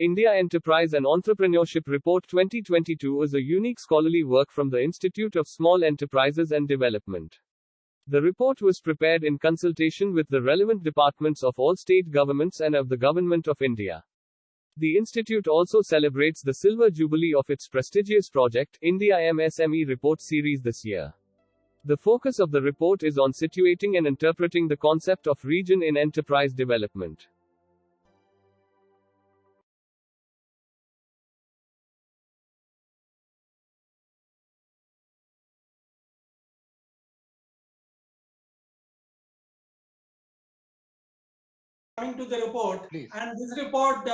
India Enterprise and Entrepreneurship Report 2022 is a unique scholarly work from the Institute of Small Enterprises and Development. The report was prepared in consultation with the relevant departments of all state governments and of the Government of India. The institute also celebrates the Silver Jubilee of its prestigious project, India MSME Report series this year. The focus of the report is on situating and interpreting the concept of region in enterprise development. Coming to the report, Please. And this report,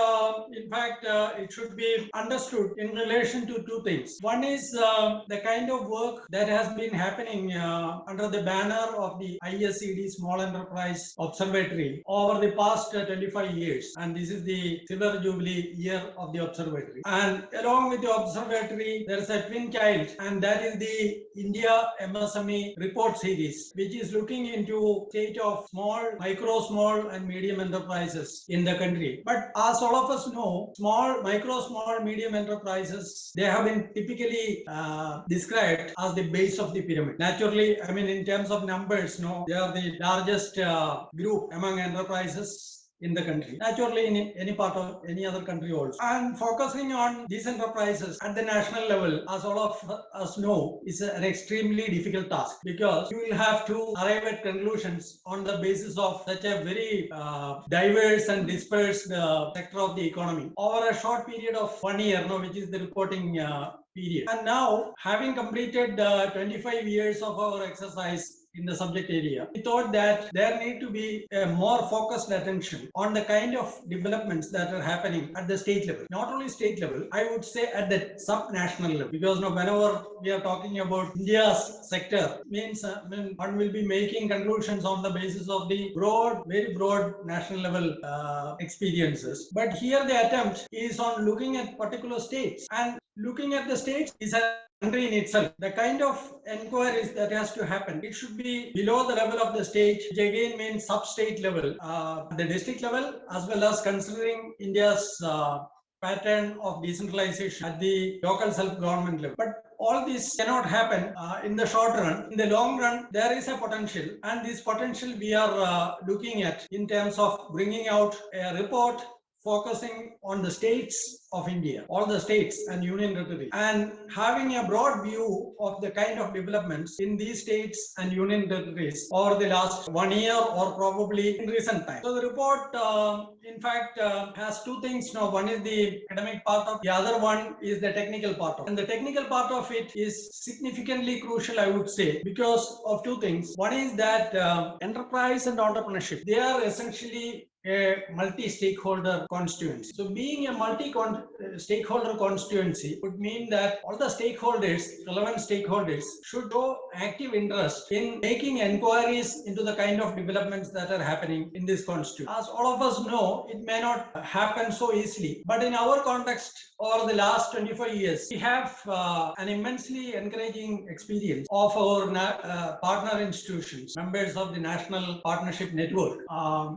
in fact, it should be understood in relation to two things. One is the kind of work that has been happening under the banner of the ISED Small Enterprise Observatory over the past 25 years. And this is the Silver Jubilee year of the observatory. And along with the observatory, there is a twin child, and that is the India MSME Report series, which is looking into state of small, micro, small, and medium enterprises in the country. But as all of us know, small, micro, small, medium enterprises, they have been typically described as the base of the pyramid. Naturally, I mean, in terms of numbers, no, they are the largest group among enterprises in the country, naturally in any part of any other country also. And focusing on these enterprises at the national level, as all of us know, is an extremely difficult task, because you will have to arrive at conclusions on the basis of such a very diverse and dispersed sector of the economy over a short period of 1 year, which is the reporting period. And now, having completed 25 years of our exercise in the subject area, we thought that there need to be a more focused attention on the kind of developments that are happening at the state level. Not only state level, I would say at the sub-national level, because whenever we are talking about India's sector, means one will be making conclusions on the basis of the broad, very broad national level experiences. But here the attempt is on looking at particular states, and looking at the states is a country in itself. The kind of enquiries that has to happen, it should be below the level of the state, which again means sub-state level, the district level, as well as considering India's pattern of decentralization at the local self-government level. But all this cannot happen in the short run. In the long run, there is a potential, and this potential we are looking at in terms of bringing out a report focusing on the states of India, all the states and union territories, and having a broad view of the kind of developments in these states and union territories over the last 1 year or probably in recent times. So the report, in fact, has two things. One is the academic part of, the other one is the technical part of. And the technical part of it is significantly crucial, I would say, because of two things. One is that enterprise and entrepreneurship, they are essentially a multi-stakeholder constituency. So being a multi-stakeholder constituency would mean that all the stakeholders, relevant stakeholders, should show active interest in making inquiries into the kind of developments that are happening in this constituency. As all of us know, it may not happen so easily, but in our context, over the last 25 years, we have an immensely encouraging experience of our partner institutions, members of the National Partnership Network,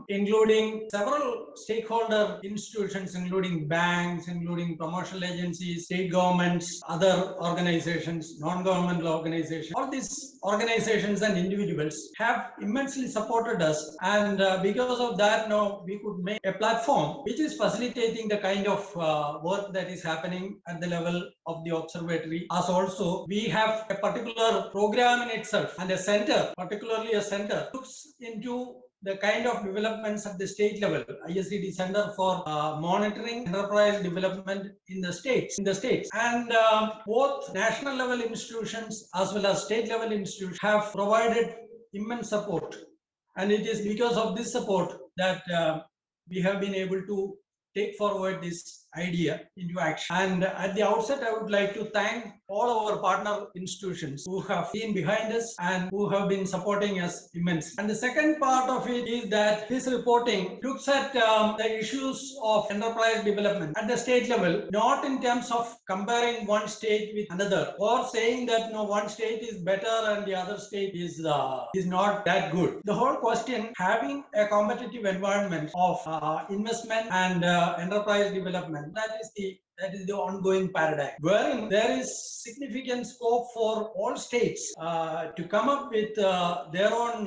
including several stakeholder institutions, including banks, including commercial agencies, state governments, other organizations, non-governmental organizations. All these organizations and individuals have immensely supported us, and because of that, now we could make a platform which is facilitating the kind of work that is happening at the level of the observatory. As also, we have a particular program in itself, and a center, particularly a center, looks into the kind of developments at the state level, ISED Center for Monitoring Enterprise Development in the states. And both national level institutions as well as state level institutions have provided immense support. And it is because of this support that we have been able to take forward this idea into action. And at the outset, I would like to thank all our partner institutions who have been behind us and who have been supporting us immensely. And the second part of it is that this reporting looks at the issues of enterprise development at the state level, not in terms of comparing one state with another or saying that one state is better and the other state is not that good. The whole question, having a competitive environment of investment and enterprise development development. That is the ongoing paradigm, wherein there is significant scope for all states to come up with their own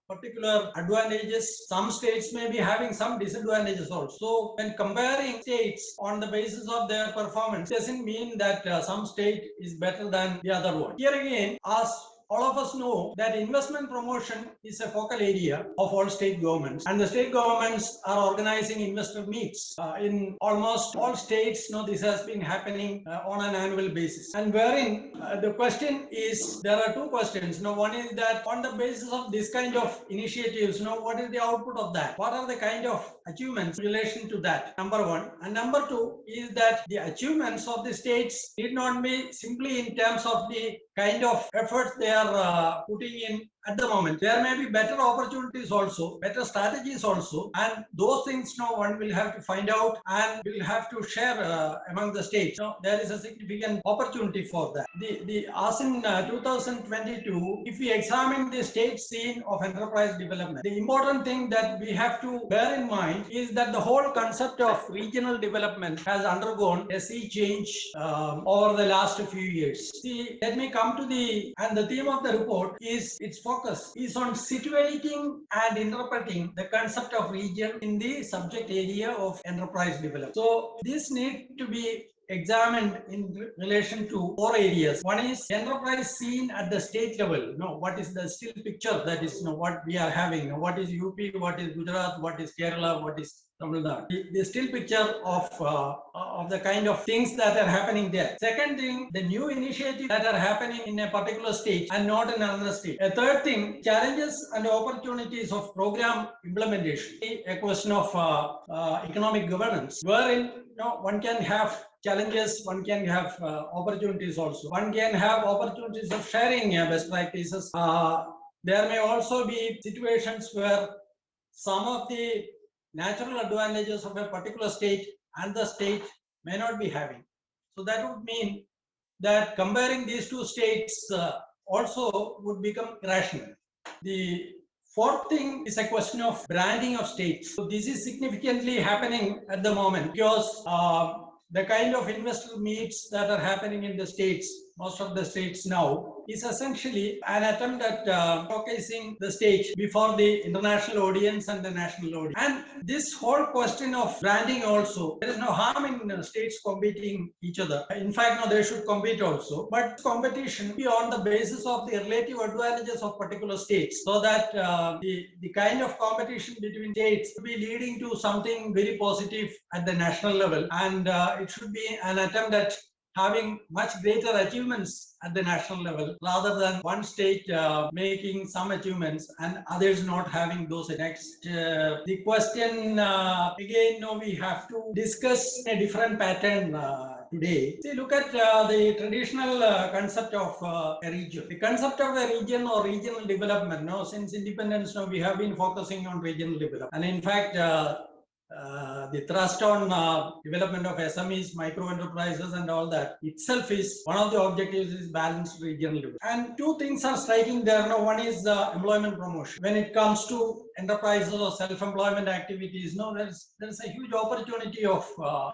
particular advantages. Some states may be having some disadvantages also. So when comparing states on the basis of their performance, doesn't mean that some state is better than the other one. Here again, as all of us know that investment promotion is a focal area of all state governments, and the state governments are organizing investor meets in almost all states. This has been happening on an annual basis, and wherein the question is, there are two questions. One is that on the basis of this kind of initiatives, what is the output of that? What are the kind of achievements in relation to that? Number one. And number two is that the achievements of the states need not be simply in terms of the kind of efforts they are putting in at the moment. There may be better opportunities also, better strategies also, and those things one will have to find out and will have to share among the states. There is a significant opportunity for that. As in 2022, if we examine the state scene of enterprise development, the important thing that we have to bear in mind is that the whole concept of regional development has undergone a sea change over the last few years. See, let me come to the theme of the report is its focus is on situating and interpreting the concept of region in the subject area of enterprise development. So this needs to be examined in relation to four areas. One is enterprise scene at the state level. What is the still picture that is what we are having? What is UP? What is Gujarat? What is Kerala? What is Tamil Nadu? The still picture of the kind of things that are happening there. Second thing, the new initiatives that are happening in a particular state and not in another state. A third thing, challenges and opportunities of program implementation. A question of economic governance, wherein one can have challenges, one can have opportunities also. One can have opportunities of sharing best practices. There may also be situations where some of the natural advantages of a particular state and the state may not be having. So that would mean that comparing these two states also would become irrational. The fourth thing is a question of branding of states. So this is significantly happening at the moment because the kind of investor meets that are happening in the states, most of the states now, is essentially an attempt at showcasing the state before the international audience and the national audience. And this whole question of branding also, there is no harm in states competing each other. In fact, they should compete also. But competition be on the basis of the relative advantages of particular states, so that the kind of competition between states will be leading to something very positive at the national level. And it should be an attempt at having much greater achievements at the national level, rather than one state making some achievements and others not having those. Next, the question again, we have to discuss a different pattern today. See, look at the traditional concept of a region. The concept of a region or regional development, since independence, we have been focusing on regional development. And in fact, the thrust on development of SMEs, micro enterprises and all that itself is one of the objectives is balanced regional development. And two things are striking there. One is employment promotion. When it comes to enterprises or self-employment activities, there's a huge opportunity of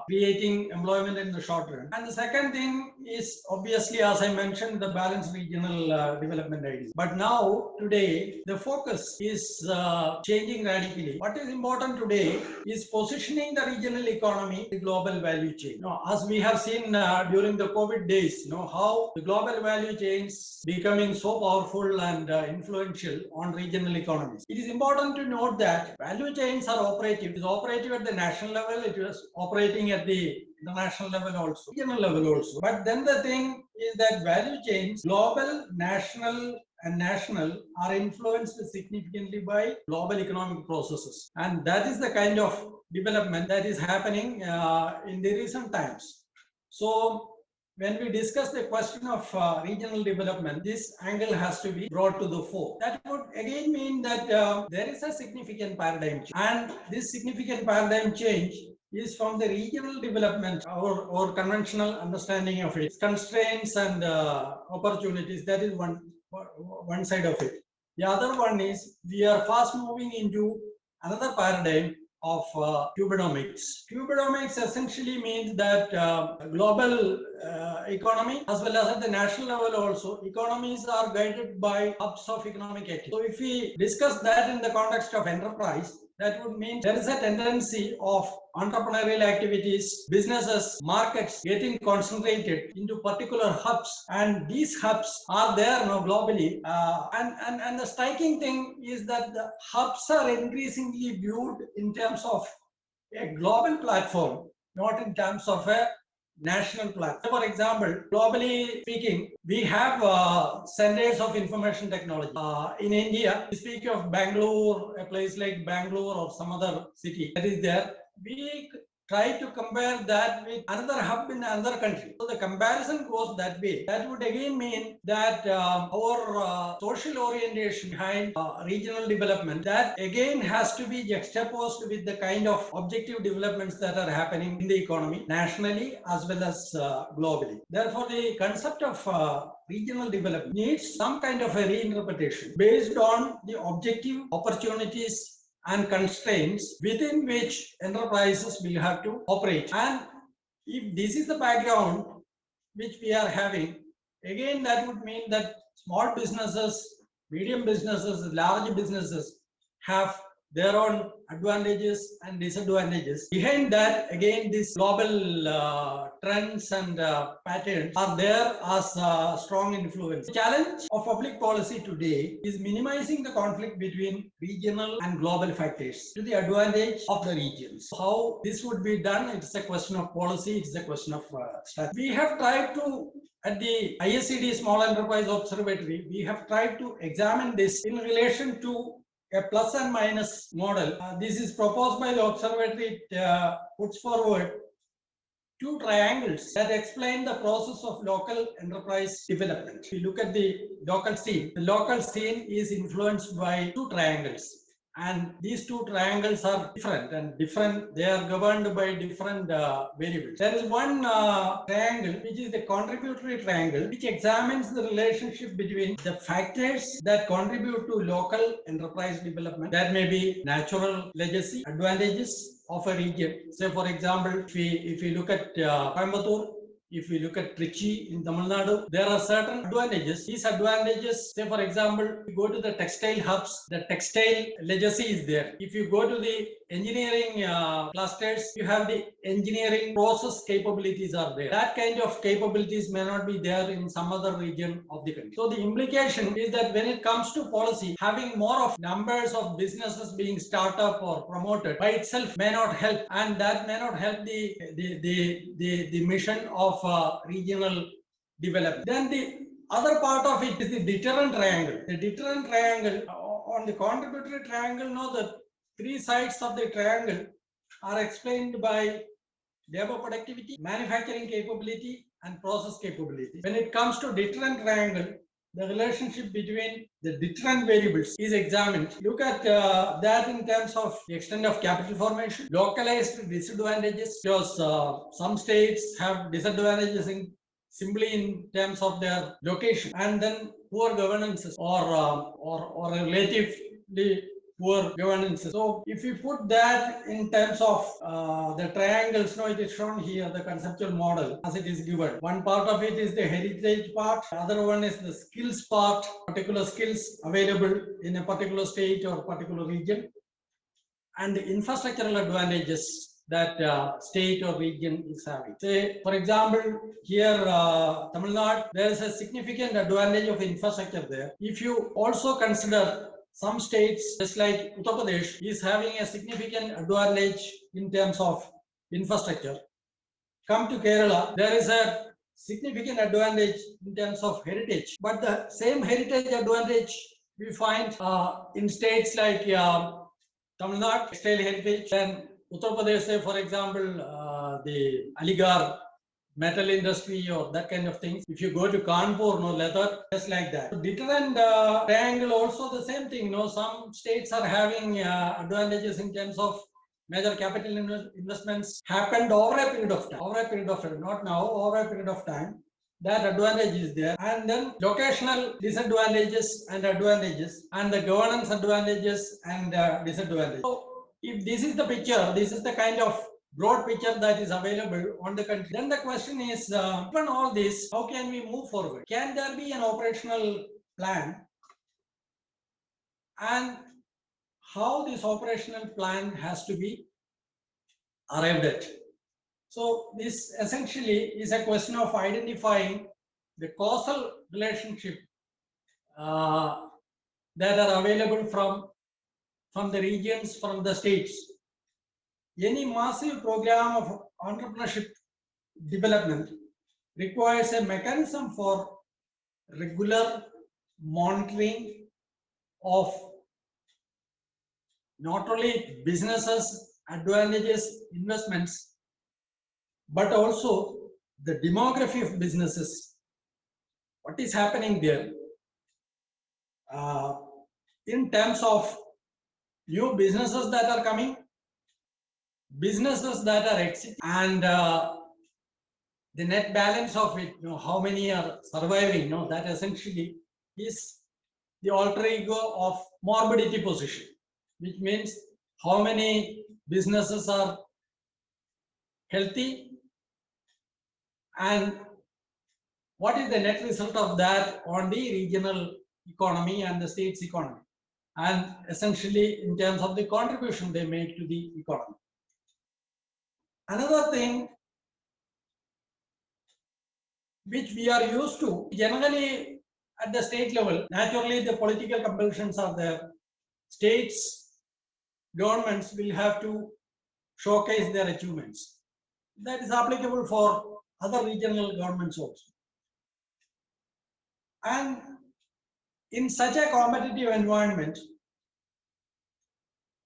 creating employment in the short run. And the second thing is obviously, as I mentioned, the balanced regional development ideas. But now, today, the focus is changing radically. What is important today is positioning the regional economy in the global value chain. As we have seen during the COVID days, how the global value chains becoming so powerful and influential on regional economies. It is important to note that value chains are operative. It is operative at the national level. It is operating at the international level also, regional level also. But then the thing is that value chains, global, national, and national, are influenced significantly by global economic processes. And that is the kind of development that is happening in the recent times. So when we discuss the question of regional development, this angle has to be brought to the fore. That would again mean that there is a significant paradigm change. And this significant paradigm change is from the regional development or conventional understanding of its constraints and opportunities. That is one side of it. The other one is we are fast moving into another paradigm of cubenomics. Cubenomics essentially means that global economy as well as at the national level also, economies are guided by hubs of economic activity. So if we discuss that in the context of enterprise, that would mean there is a tendency of entrepreneurial activities, businesses, markets getting concentrated into particular hubs, and these hubs are there now globally. And the striking thing is that the hubs are increasingly viewed in terms of a global platform, not in terms of a national platform. For example, globally speaking, we have centers of information technology. In India, we speak of Bangalore, a place like Bangalore or some other city that is there. We try to compare that with another hub in another country. So the comparison goes that way. That would again mean that our social orientation behind regional development, that again has to be juxtaposed with the kind of objective developments that are happening in the economy, nationally as well as globally. Therefore, the concept of regional development needs some kind of a reinterpretation based on the objective opportunities and constraints within which enterprises will have to operate. And if this is the background which we are having, again that would mean that small businesses, medium businesses, large businesses have their own advantages and disadvantages. Behind that, again, these global trends and patterns are there as strong influence. The challenge of public policy today is minimizing the conflict between regional and global factors to the advantage of the regions. How this would be done, it's a question of policy, it's a question of strategy. We have tried to, at the ISED Small Enterprise Observatory, we have tried to examine this in relation to a plus and minus model. This is proposed by the observatory. It puts forward two triangles that explain the process of local enterprise development. If you look at the local scene is influenced by two triangles. And these two triangles are different. They are governed by different variables. There is one triangle which is the contributory triangle, which examines the relationship between the factors that contribute to local enterprise development. That may be natural legacy, advantages of a region. Say, for example, if we look at Coimbatore, if we look at Trichy in Tamil Nadu, there are certain advantages. These advantages, say for example, if you go to the textile hubs, the textile legacy is there. If you go to the engineering clusters, you have the engineering process capabilities are there. That kind of capabilities may not be there in some other region of the country. So the implication is that when it comes to policy, having more of numbers of businesses being started up or promoted by itself may not help, and that may not help the mission of regional development. Then the other part of it is the deterrent triangle. The deterrent triangle, on the contributory triangle, the three sides of the triangle are explained by labor productivity, manufacturing capability, and process capability. When it comes to deterrent triangle, the relationship between the deterrent variables is examined. Look at that in terms of the extent of capital formation, localized disadvantages, because some states have disadvantages simply in terms of their location, and then poor governances or relatively poor governance. So if you put that in terms of the triangles, it is shown here, the conceptual model as it is given. One part of it is the heritage part, the other one is the skills part, particular skills available in a particular state or particular region, and the infrastructural advantages that state or region is having. Say, for example, here Tamil Nadu, there is a significant advantage of infrastructure there. If you also consider some states, just like Uttar Pradesh, is having a significant advantage in terms of infrastructure. Come to Kerala, there is a significant advantage in terms of heritage. But the same heritage advantage we find in states like Tamil Nadu, textile heritage, and Uttar Pradesh, say, for example, the Aligarh metal industry or that kind of things. If you go to Kanpur, leather, just like that. So deterrent triangle also the same thing. Some states are having advantages in terms of major capital investments happened over a period of time, not now, over a period of time. That advantage is there. And then locational disadvantages and advantages, and the governance advantages and disadvantages. So if this is the picture, this is the kind of broad picture that is available on the country, then the question is, given all this, how can we move forward? Can there be an operational plan? And how this operational plan has to be arrived at? So this essentially is a question of identifying the causal relationship that are available from the regions, from the states. Any massive program of entrepreneurship development requires a mechanism for regular monitoring of not only businesses, advantages, investments, but also the demography of businesses. What is happening there in terms of new businesses that are coming, businesses that are exiting, and the net balance of it, how many are surviving, that essentially is the alter ego of morbidity position, which means how many businesses are healthy and what is the net result of that on the regional economy and the state's economy, and essentially in terms of the contribution they make to the economy. Another thing which we are used to generally at the state level, naturally the political compulsions are there. States, governments will have to showcase their achievements. That is applicable for other regional governments also. And in such a competitive environment,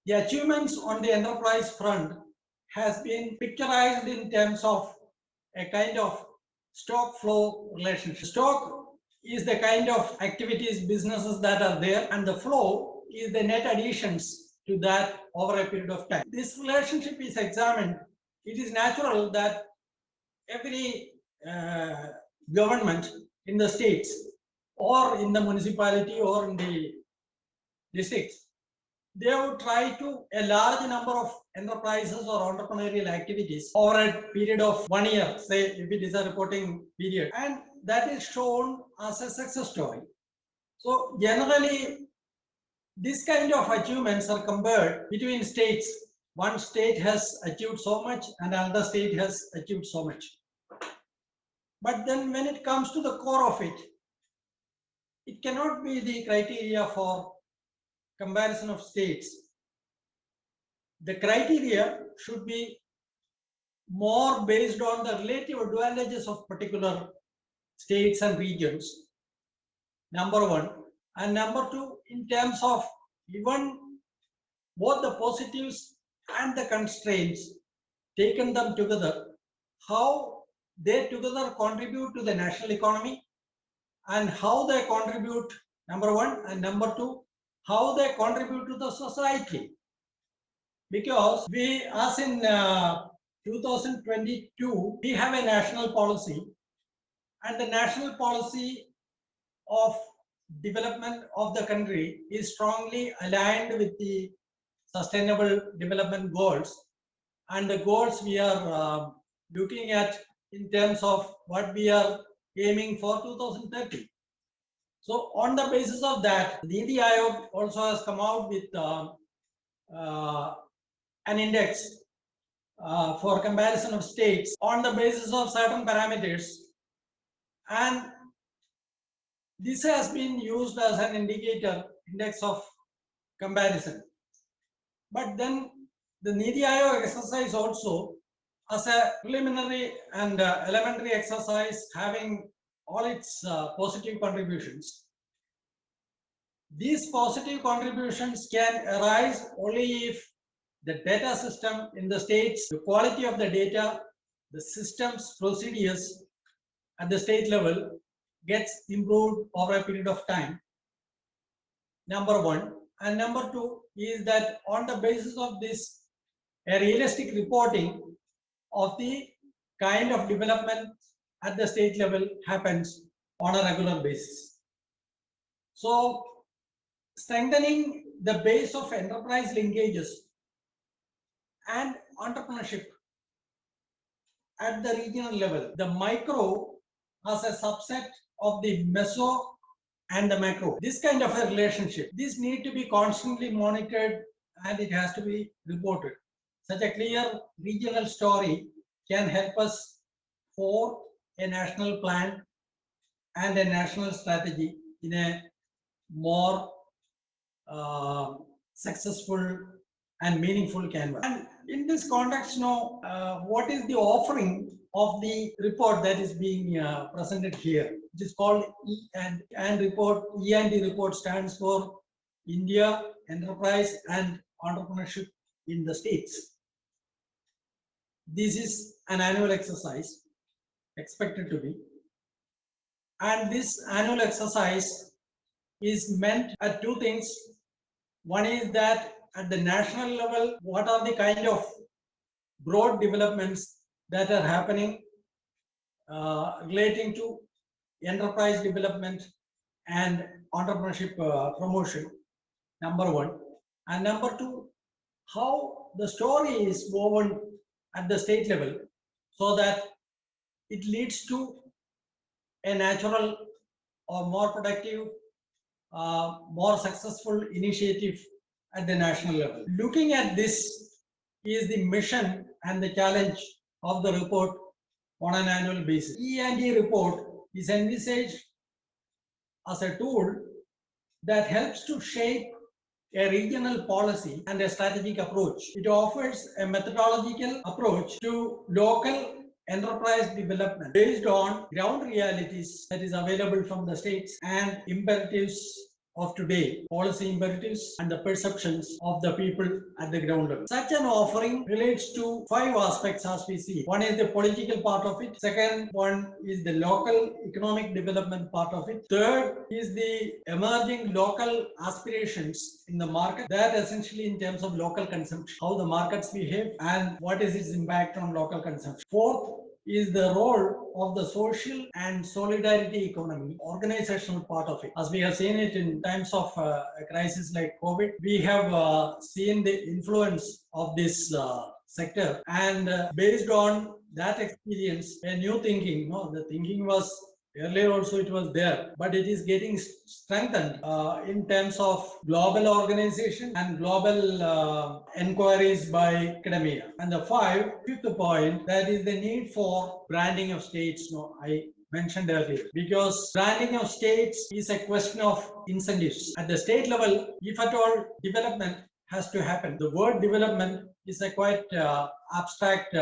the achievements on the enterprise front has been picturized in terms of a kind of stock flow relationship. Stock is the kind of activities, businesses that are there, and the flow is the net additions to that over a period of time. This relationship is examined. It is natural that every government in the states or in the municipality or in the districts, they would try to a large number of enterprises or entrepreneurial activities over a period of 1 year, say if it is a reporting period, and that is shown as a success story. So generally, this kind of achievements are compared between states. One state has achieved so much and another state has achieved so much. But then when it comes to the core of it, it cannot be the criteria for comparison of states. The criteria should be more based on the relative advantages of particular states and regions, number one. And number two, in terms of even both the positives and the constraints, taken them together, how they together contribute to the national economy and how they contribute, number one, and number two, how they contribute to the society. Because we, as in 2022, we have a national policy, and the national policy of development of the country is strongly aligned with the sustainable development goals and the goals we are looking at in terms of what we are aiming for 2030. So on the basis of that, the NITI Aayog also has come out with an index for comparison of states on the basis of certain parameters, and this has been used as an indicator, index of comparison. But then the NITI Aayog exercise also, as a preliminary and elementary exercise having all its positive contributions, these positive contributions can arise only if the data system in the states, the quality of the data, the systems, procedures at the state level gets improved over a period of time, number one. And number two is that on the basis of this, a realistic reporting of the kind of development at the state level happens on a regular basis. So strengthening the base of enterprise linkages and entrepreneurship at the regional level. The micro as a subset of the meso and the macro. This kind of a relationship, this need to be constantly monitored and it has to be reported. Such a clear regional story can help us for a national plan and a national strategy in a more successful and meaningful canvas. And in this context, what is the offering of the report that is being presented here? It is called E&D report. E&D report stands for India Enterprise and Entrepreneurship in the States. This is an annual exercise expected to be, and this annual exercise is meant at two things. One is that at the national level, what are the kind of broad developments that are happening relating to enterprise development and entrepreneurship promotion, number one. And number two, how the story is woven at the state level so that it leads to a natural or more productive, more successful initiative at the national level. Looking at this is the mission and the challenge of the report on an annual basis. E&E report is envisaged as a tool that helps to shape a regional policy and a strategic approach. It offers a methodological approach to local enterprise development based on ground realities that is available from the states and imperatives of today, policy imperatives and the perceptions of the people at the ground level. Such an offering relates to 5 aspects as we see. One is the political part of it. Second one is the local economic development part of it. Third is the emerging local aspirations in the market, that essentially in terms of local consumption, how the markets behave and what is its impact on local consumption. Fourth is the role of the social and solidarity economy, organizational part of it. As we have seen it in times of a crisis like COVID, we have seen the influence of this sector, and based on that experience, a new thinking, the thinking was earlier also it was there, but it is getting strengthened in terms of global organization and global inquiries by academia. And the fifth point, that is the need for branding of states. I mentioned earlier, because branding of states is a question of incentives. At the state level, if at all development has to happen, the word development is a quite abstract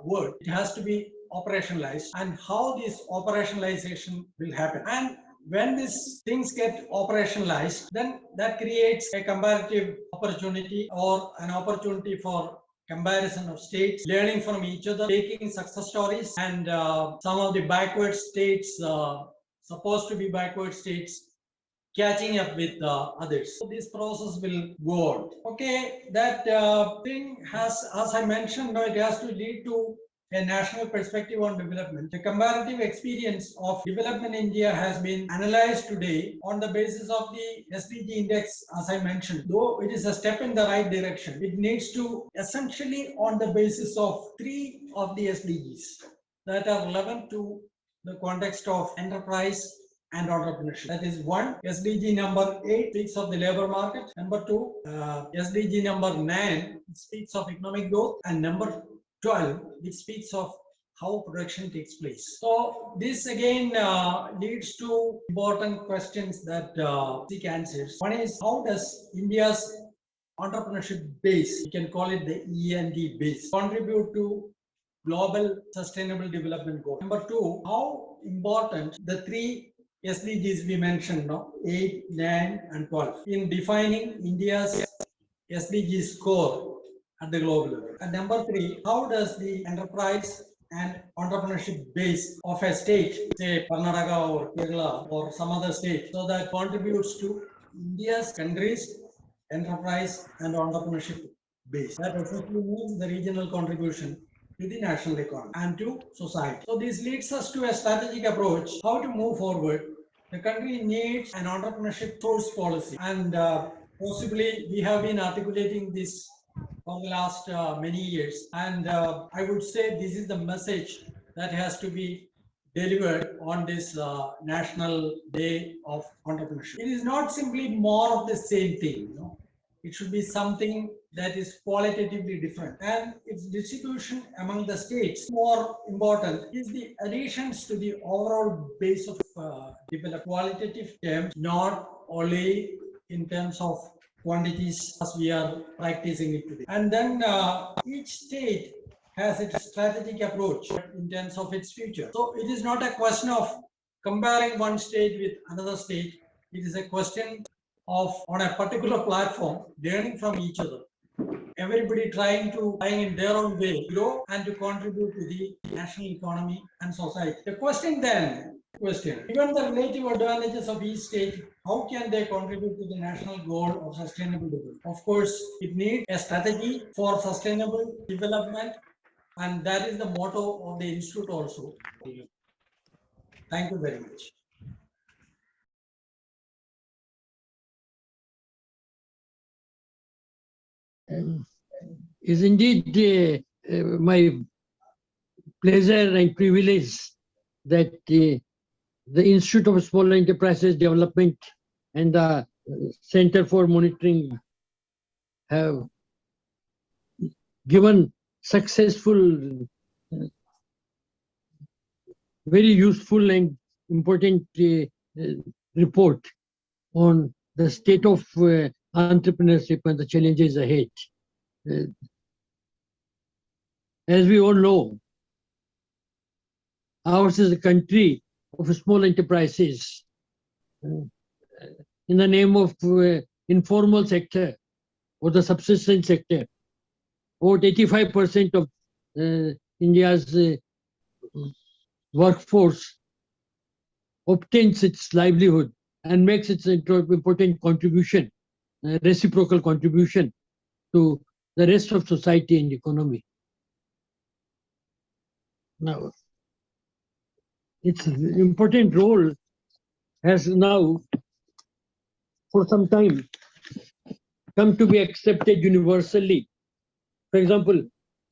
word. It has to be operationalized, and how this operationalization will happen. And when these things get operationalized, then that creates a comparative opportunity or an opportunity for comparison of states, learning from each other, taking success stories and some of the backward states, supposed to be backward states, catching up with others. So this process will go on. Okay, that thing has, as I mentioned, it has to lead to a national perspective on development. The comparative experience of development in India has been analyzed today on the basis of the SDG index, as I mentioned. Though it is a step in the right direction, it needs to essentially on the basis of 3 of the SDGs that are relevant to the context of enterprise and entrepreneurship. That is 1, SDG number 8 speaks of the labor market. Number 2, SDG number 9 speaks of economic growth, and number 12, which speaks of how production takes place. So this again leads to important questions that seek answers. One is, how does India's entrepreneurship base, we can call it the E&D base, contribute to global sustainable development goals? Number 2, how important the 3 SDGs we mentioned, 8, 9 and 12 in defining India's SDG score at the global level. And number 3, how does the enterprise and entrepreneurship base of a state, say Karnataka or Kerala or some other state, so that contributes to India's country's enterprise and entrepreneurship base? That essentially means the regional contribution to the national economy and to society. So this leads us to a strategic approach, how to move forward. The country needs an entrepreneurship source policy, and possibly we have been articulating this for the last many years. And I would say this is the message that has to be delivered on this National Day of Entrepreneurship. It is not simply more of the same thing, you know. It should be something that is qualitatively different, and its distribution among the states. More important is the additions to the overall base of developed qualitative terms, not only in terms of quantities as we are practicing it today. And then each state has its strategic approach in terms of its future. So it is not a question of comparing one state with another state. It is a question of, on a particular platform, learning from each other. Everybody trying in their own way grow and to contribute to the national economy and society. The question, given the relative advantages of each state, how can they contribute to the national goal of sustainable development? Of course, it needs a strategy for sustainable development, and that is the motto of the institute also. Thank you very much. Is indeed my pleasure and privilege that the Institute of Small Enterprises Development and the Center for Monitoring have given successful, very useful and important report on the state of entrepreneurship and the challenges ahead. As we all know, ours is a country of small enterprises in the name of informal sector or the subsistence sector. About 85% of India's workforce obtains its livelihood and makes its important contribution, reciprocal contribution to the rest of society and economy. Now, its important role has now, for some time, come to be accepted universally. For example,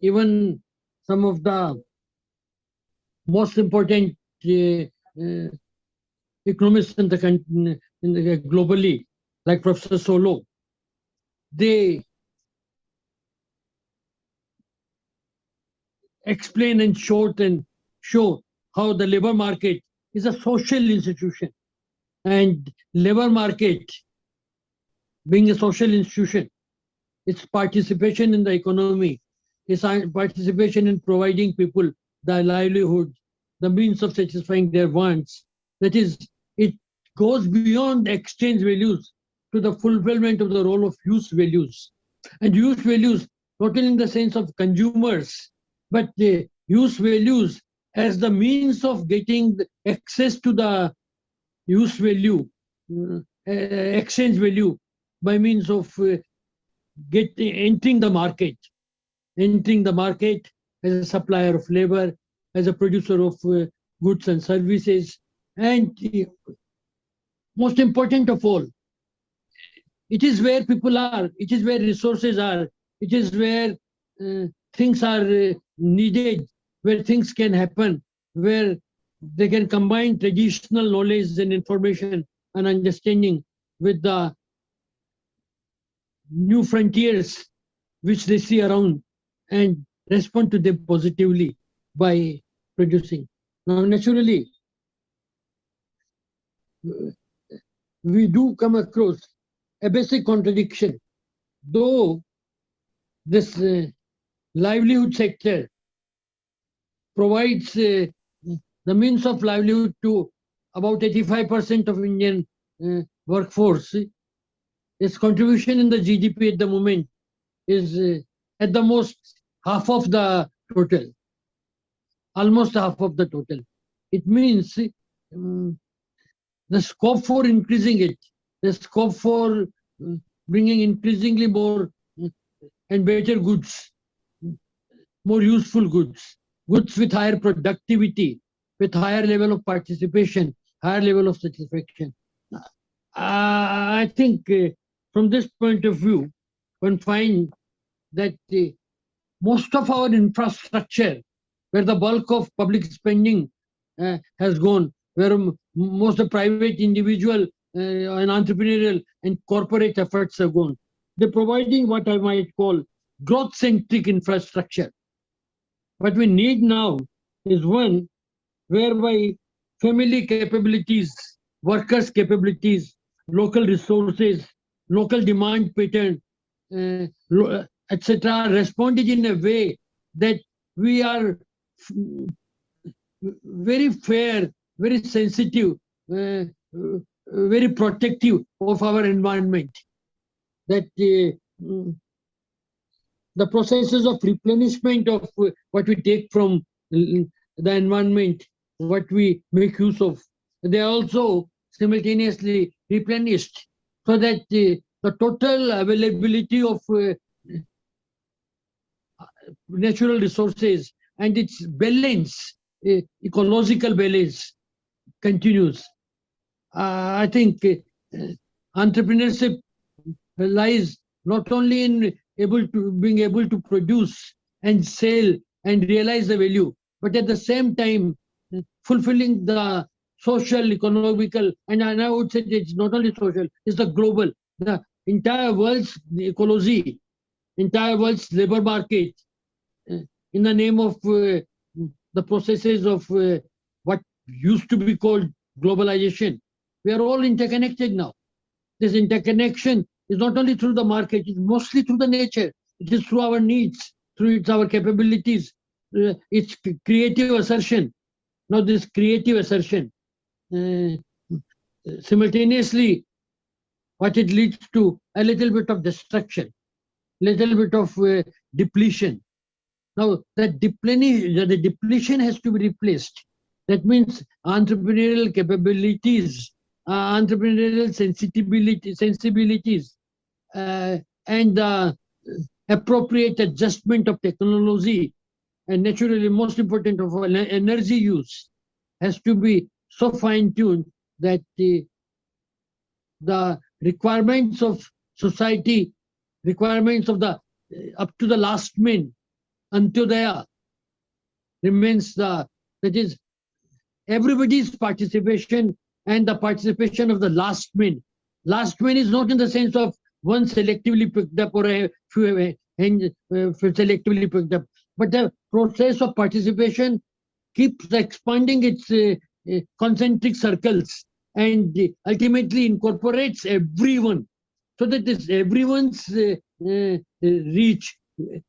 even some of the most important economists in the globally, like Professor Solow, they explain and show how the labor market is a social institution, and labor market being a social institution, its participation in the economy, its participation in providing people the livelihood, the means of satisfying their wants. That is, it goes beyond exchange values to the fulfillment of the role of use values. And use values, not only in the sense of consumers, but the use values as the means of getting access to the use value, exchange value, by means of entering the market as a supplier of labor, as a producer of goods and services, and most important of all, it is where people are, it is where resources are, it is where things are needed, where things can happen, where they can combine traditional knowledge and information and understanding with the new frontiers which they see around and respond to them positively by producing. Now, naturally, we do come across a basic contradiction. Though this livelihood sector provides the means of livelihood to about 85% of Indian workforce, its contribution in the GDP at the moment is at the most half of the total, almost half of the total. It means the scope for increasing it, the scope for bringing increasingly more and better goods, more useful goods, goods with higher productivity, with higher level of participation, higher level of satisfaction. I think from this point of view, one finds that most of our infrastructure, where the bulk of public spending has gone, where most of private, individual, and entrepreneurial and corporate efforts have gone, they're providing what I might call growth-centric infrastructure. What we need now is one whereby family capabilities, workers' capabilities, local resources, local demand pattern, etc., responded in a way that we are very fair, very sensitive, very protective of our environment. That the processes of replenishment of what we take from the environment, what we make use of, they are also simultaneously replenished, so that the total availability of natural resources and its balance, ecological balance, continues. I think entrepreneurship lies not only in being able to produce and sell and realize the value, but at the same time fulfilling the social, economical, and I would say it's not only social, it's the global, the entire world's ecology, entire world's labor market, in the name of the processes of what used to be called globalization. We are all interconnected now. This interconnection is not only through the market, it's mostly through the nature. It is through our needs, through our capabilities, its creative assertion. Now this creative assertion, simultaneously, what it leads to a little bit of destruction, little bit of depletion. Now the depletion has to be replaced. That means entrepreneurial capabilities, entrepreneurial sensibilities, and appropriate adjustment of technology, and naturally most important of all, energy use has to be so fine-tuned that the requirements of society, requirements of the up to the last man, Antyodaya, remains that is everybody's participation and the participation of the last man. Last man is not in the sense of one selectively picked up or a few selectively picked up, but the process of participation keeps expanding its concentric circles and ultimately incorporates everyone, so that this everyone's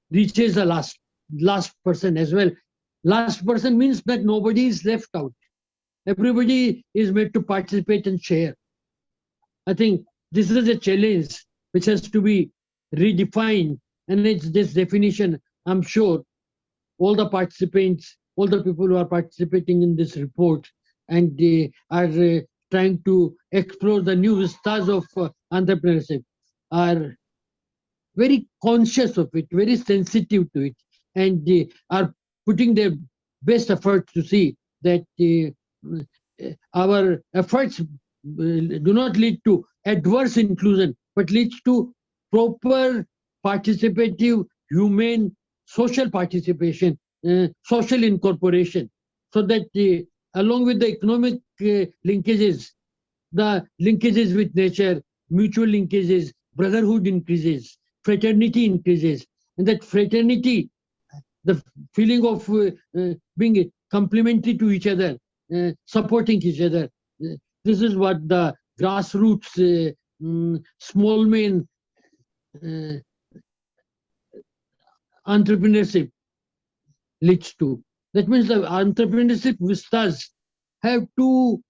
reaches the last person as well. Last person means that nobody is left out. Everybody is made to participate and share. I think this is a challenge which has to be redefined, and it's this definition, I'm sure all the participants, all the people who are participating in this report and are trying to explore the new vistas of entrepreneurship are very conscious of it, very sensitive to it, and are putting their best efforts to see that our efforts do not lead to adverse inclusion, but leads to proper participative, humane, social participation, social incorporation, so that along with the economic linkages, the linkages with nature, mutual linkages, brotherhood increases, fraternity increases, and that fraternity, the feeling of being complementary to each other, supporting each other. This is what the grassroots small man entrepreneurship leads to. That means the entrepreneurship vistas have to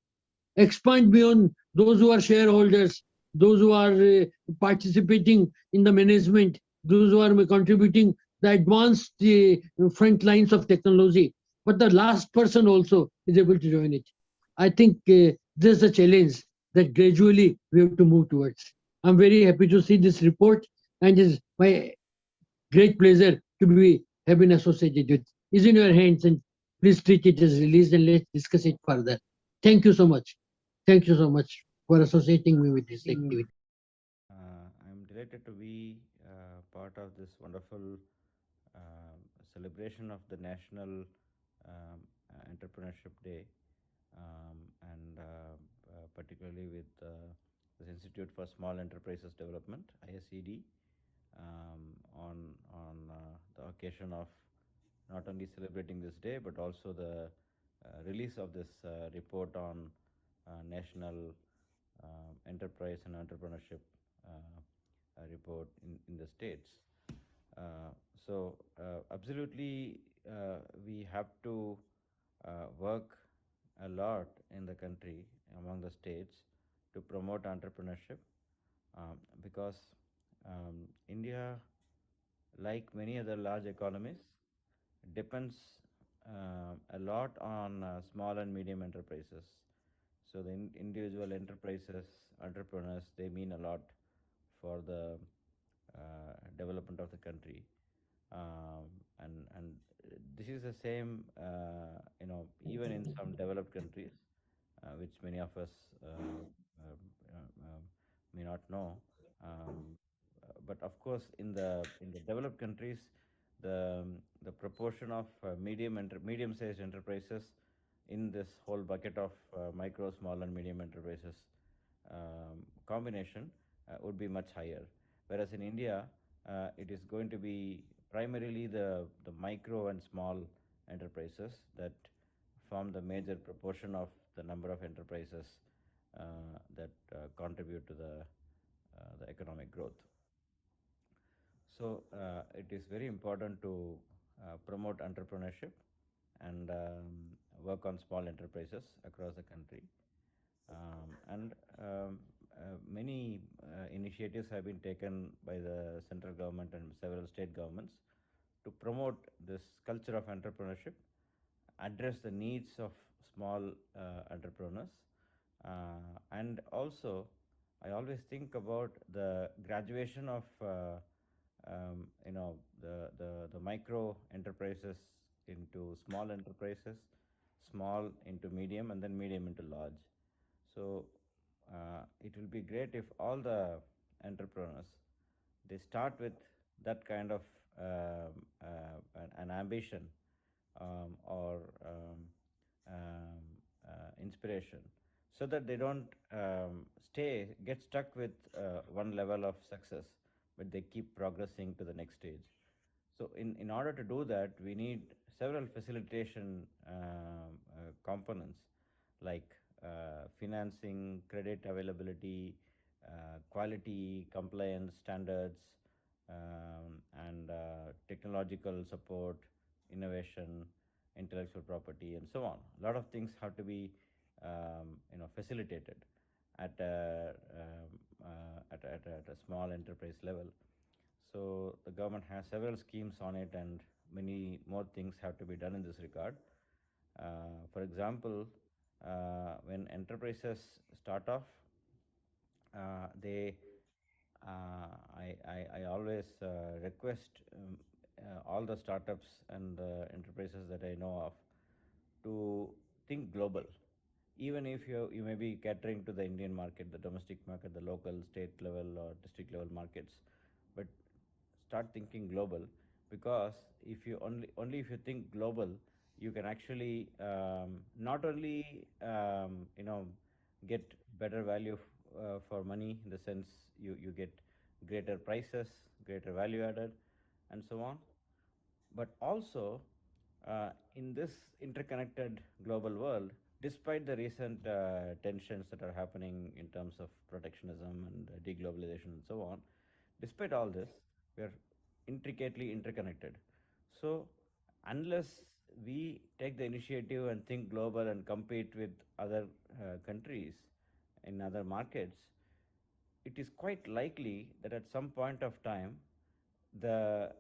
expand beyond those who are shareholders, those who are participating in the management, those who are contributing the advanced front lines of technology, but the last person also is able to join it. I think this is a challenge that gradually we have to move towards. I'm very happy to see this report, and it's my great pleasure to have been associated with. It's in your hands, and please treat it as released and let's discuss it further. Thank you so much. Thank you so much for associating me with this activity. I'm delighted to be part of this wonderful celebration of the National Entrepreneurship Day, and particularly with this Institute for Small Enterprises Development, ISED, on the occasion of not only celebrating this day but also the release of this report on National Enterprise and Entrepreneurship report in the states. Absolutely, we have to work a lot in the country among the states to promote entrepreneurship, because India, like many other large economies, depends a lot on small and medium enterprises. So the individual enterprises, entrepreneurs, they mean a lot for the development of the country. And this is the same, even in some developed countries, which many of us may not know. But of course, in the developed countries, the proportion of medium-sized enterprises in this whole bucket of micro, small, and medium enterprises combination would be much higher. Whereas in India, it is going to be primarily the micro and small enterprises that form the major proportion of the number of enterprises that contribute to the economic growth. So it is very important to promote entrepreneurship and work on small enterprises across the country. Many initiatives have been taken by the central government and several state governments to promote this culture of entrepreneurship, address the needs of small entrepreneurs, and also I always think about the graduation of the micro enterprises into small enterprises, small into medium, and then medium into large. So it will be great if all the entrepreneurs, they start with that kind of an ambition or inspiration, so that they don't get stuck with one level of success, but they keep progressing to the next stage. So in order to do that, we need several facilitation components, like financing, credit availability, quality, compliance standards, and technological support, innovation, intellectual property, and so on. A lot of things have to be facilitated at a small enterprise level. So the government has several schemes on it, and many more things have to be done in this regard. For example, when enterprises start off, I always request all the startups and the enterprises that I know of to think global. Even if you may be catering to the Indian market, the domestic market, the local, state level, or district level markets, but start thinking global, because if you only if you think global, you can actually not only get better value for money, in the sense you get greater prices, greater value added, and so on, but also in this interconnected global world, despite the recent tensions that are happening in terms of protectionism and deglobalization and so on, despite all this, we are intricately interconnected. So unless we take the initiative and think global and compete with other countries in other markets, it is quite likely that at some point of time, the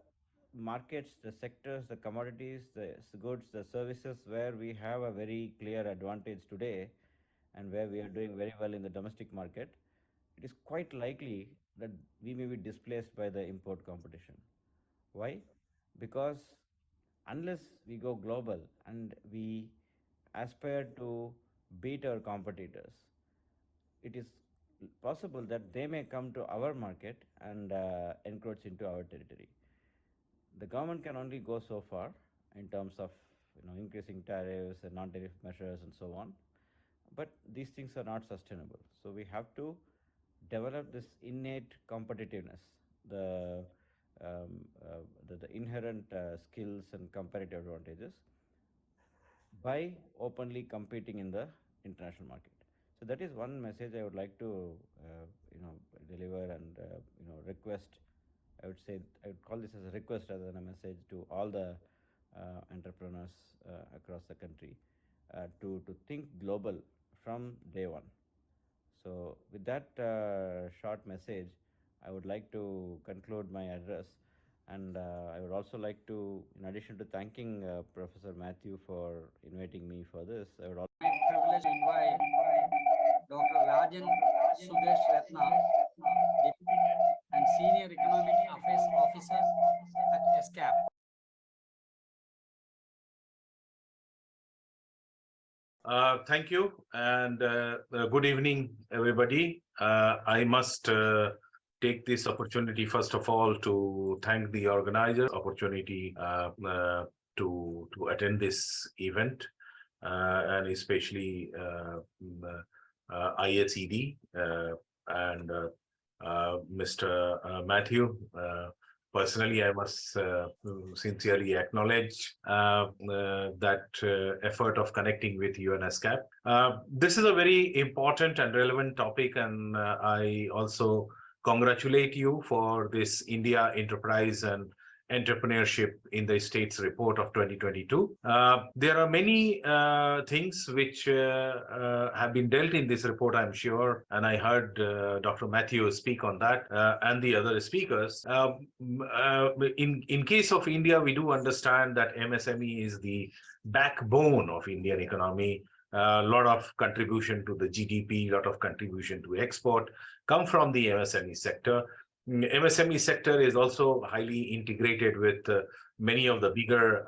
markets, the sectors, the commodities, the goods, the services where we have a very clear advantage today and where we are doing very well in the domestic market, it is quite likely that we may be displaced by the import competition. Why? Because unless we go global and we aspire to beat our competitors, it is possible that they may come to our market and encroach into our territory. The government can only go so far in terms of increasing tariffs and non-tariff measures and so on. But these things are not sustainable. So we have to develop this innate competitiveness, the the inherent skills and comparative advantages by openly competing in the international market. So that is one message I would like to deliver and request. I would say I would call this as a request rather than a message to all the entrepreneurs across the country to think global from day one. So with that short message, I would like to conclude my address, and I would also like to, in addition to thanking Professor Matthew for inviting me for this, I would also privilege to invite Dr. Rajan Sudesh Ratna, Deputy and Senior Economic Affairs Officer at ISED. Thank you, and good evening, everybody. I must take this opportunity, first of all, to thank the organizers opportunity to attend this event, and especially ISED and Mr. Matthew. Personally, I must sincerely acknowledge that effort of connecting with UNESCAP. This is a very important and relevant topic, and I also congratulate you for this India Enterprise and Entrepreneurship in the States report of 2022. There are many things which have been dealt in this report, I'm sure, and I heard Dr. Matthew speak on that and the other speakers. In case of India, we do understand that MSME is the backbone of Indian economy. A lot of contribution to the GDP, a lot of contribution to export come from the MSME sector. MSME sector is also highly integrated with many of the bigger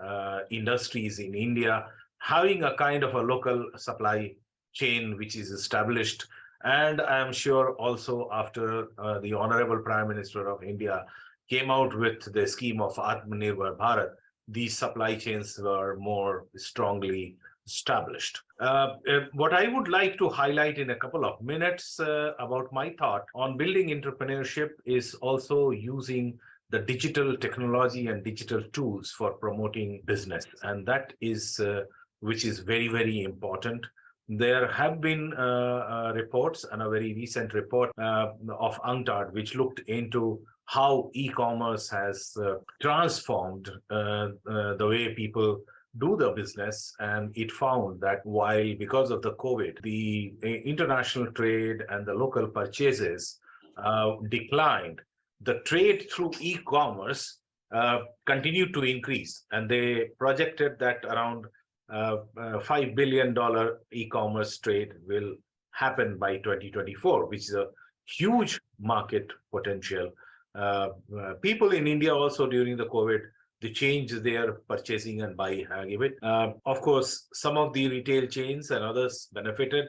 industries in India, having a kind of a local supply chain which is established. And I'm sure also after the Honorable Prime Minister of India came out with the scheme of Atmanirbhar Bharat, these supply chains were more strongly established. What I would like to highlight in a couple of minutes about my thought on building entrepreneurship is also using the digital technology and digital tools for promoting business. And that is which is very, very important. There have been reports, and a very recent report of UNCTAD, which looked into how e-commerce has transformed the way people do the business, and it found that while because of the COVID, the international trade and the local purchases declined, the trade through e-commerce continued to increase, and they projected that around $5 billion e-commerce trade will happen by 2024, which is a huge market potential. People in India also during the COVID, they changed their purchasing and buying habit. Of course, some of the retail chains and others benefited.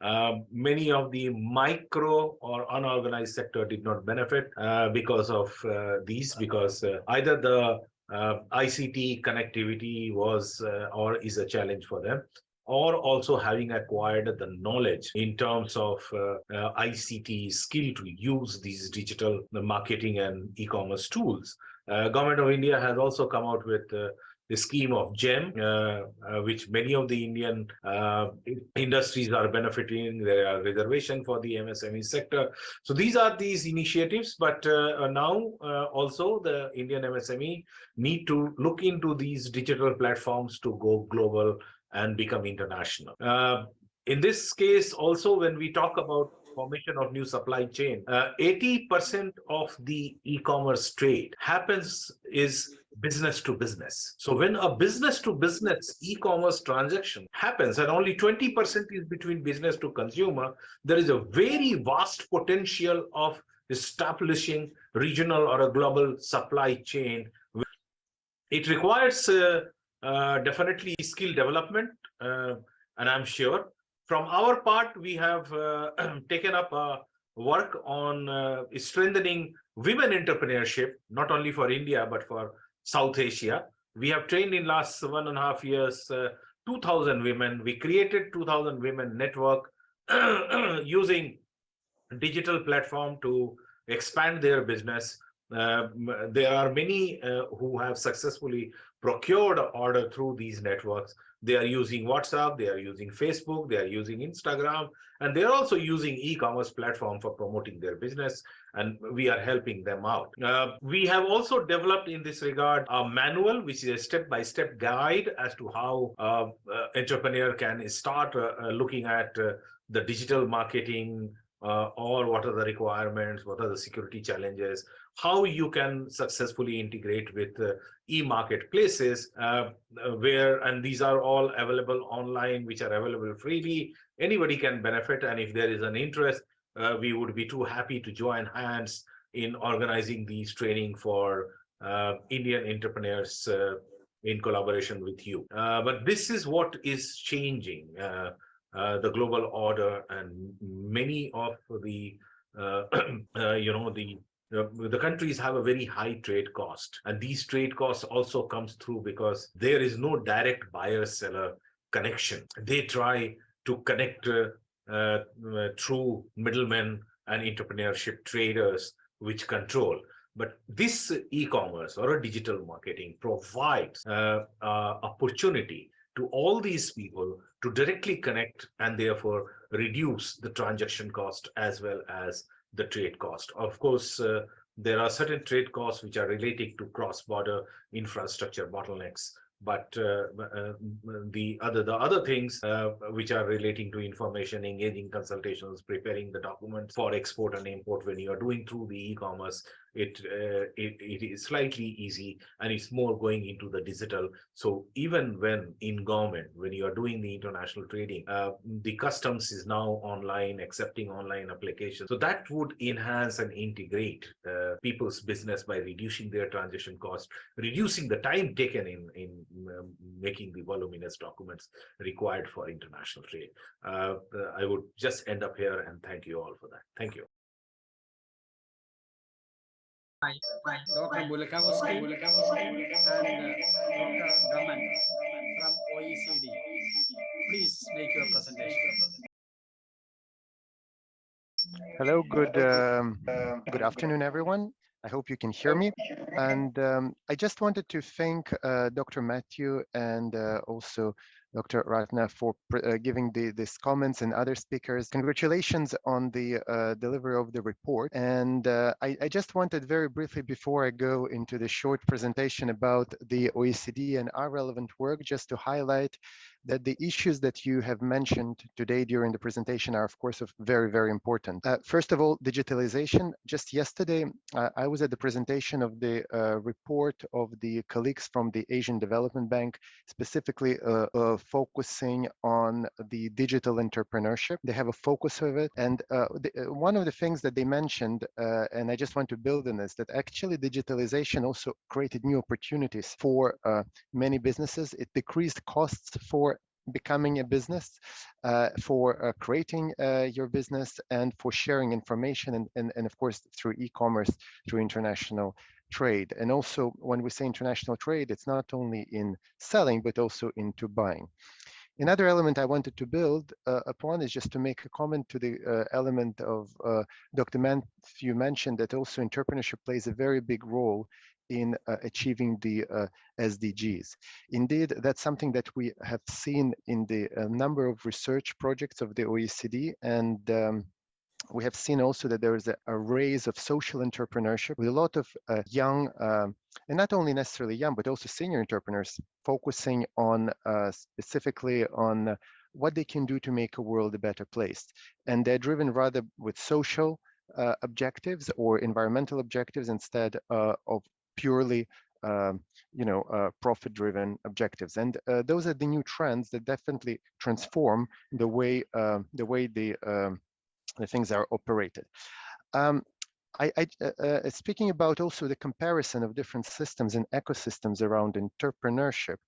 Many of the micro or unorganized sector did not benefit because of these, because either the ICT connectivity was or is a challenge for them, or also having acquired the knowledge in terms of ICT skill to use these digital marketing and e-commerce tools. Government of India has also come out with the scheme of GEM, which many of the Indian industries are benefiting. There are reservations for the MSME sector. So these are these initiatives, but now also the Indian MSME need to look into these digital platforms to go global and become international. In this case, also, when we talk about formation of new supply chain, 80% of the e-commerce trade is business to business. So when a business to business e-commerce transaction happens and only 20% is between business to consumer, there is a very vast potential of establishing regional or a global supply chain. It requires definitely skill development, and I'm sure from our part we have taken up a work on strengthening women entrepreneurship, not only for India, but for South Asia. We have trained in last 1.5 years 2,000 women. We created 2,000 women network using digital platform to expand their business. There are many who have successfully procured order through these networks. They are using WhatsApp, they are using Facebook, they are using Instagram, and they are also using e-commerce platform for promoting their business, and we are helping them out. We have also developed in this regard a manual, which is a step-by-step guide as to how entrepreneur can start looking at the digital marketing, or what are the requirements, what are the security challenges, how you can successfully integrate with e-marketplaces, and these are all available online, which are available freely. Anybody can benefit, and if there is an interest, we would be too happy to join hands in organizing these training for Indian entrepreneurs in collaboration with you. But this is what is changing. The global order, and many of the the countries have a very high trade cost, and these trade costs also comes through because there is no direct buyer-seller connection. They try to connect through middlemen and entrepreneurship traders, which control. But this e-commerce or a digital marketing provides opportunity to all these people to directly connect and therefore reduce the transaction cost as well as the trade cost. Of course, there are certain trade costs which are related to cross-border infrastructure bottlenecks, but the other things which are relating to information, engaging consultations, preparing the documents for export and import, when you are doing through the e-commerce, it is slightly easy, and it's more going into the digital. So even when in government, when you are doing the international trading, the customs is now online, accepting online applications. So that would enhance and integrate people's business by reducing their transaction cost, reducing the time taken in making the voluminous documents required for international trade. I would just end up here and thank you all for that. Thank you. Dr. Bulakowski and Dr. Raman from OECD. Please make your presentation. Hello, good afternoon, everyone. I hope you can hear me. And I just wanted to thank Dr. Matthew and also Dr. Ratna for giving these comments, and other speakers. Congratulations on the delivery of the report. And I just wanted very briefly, before I go into the short presentation about the OECD and our relevant work, just to highlight that the issues that you have mentioned today during the presentation are, of course, very, very important. First of all, digitalization. Just yesterday, I was at the presentation of the report of the colleagues from the Asian Development Bank, specifically focusing on the digital entrepreneurship. They have a focus of it. And one of the things that they mentioned, and I just want to build on this, that actually digitalization also created new opportunities for many businesses. It decreased costs for becoming a business, for creating your business, and for sharing information, and of course through e-commerce, through international trade. And also, when we say international trade, it's not only in selling but also into buying. Another element I wanted to build upon is just to make a comment to the element of Dr. Matthew mentioned, that also entrepreneurship plays a very big role in achieving the SDGs. Indeed, that's something that we have seen in the number of research projects of the OECD, and we have seen also that there is a rise of social entrepreneurship with a lot of young, and not only necessarily young, but also senior entrepreneurs focusing on specifically on what they can do to make a world a better place. And they're driven rather with social objectives or environmental objectives instead of purely profit-driven objectives. And those are the new trends that definitely transform the way the things are operated. Speaking about also the comparison of different systems and ecosystems around entrepreneurship,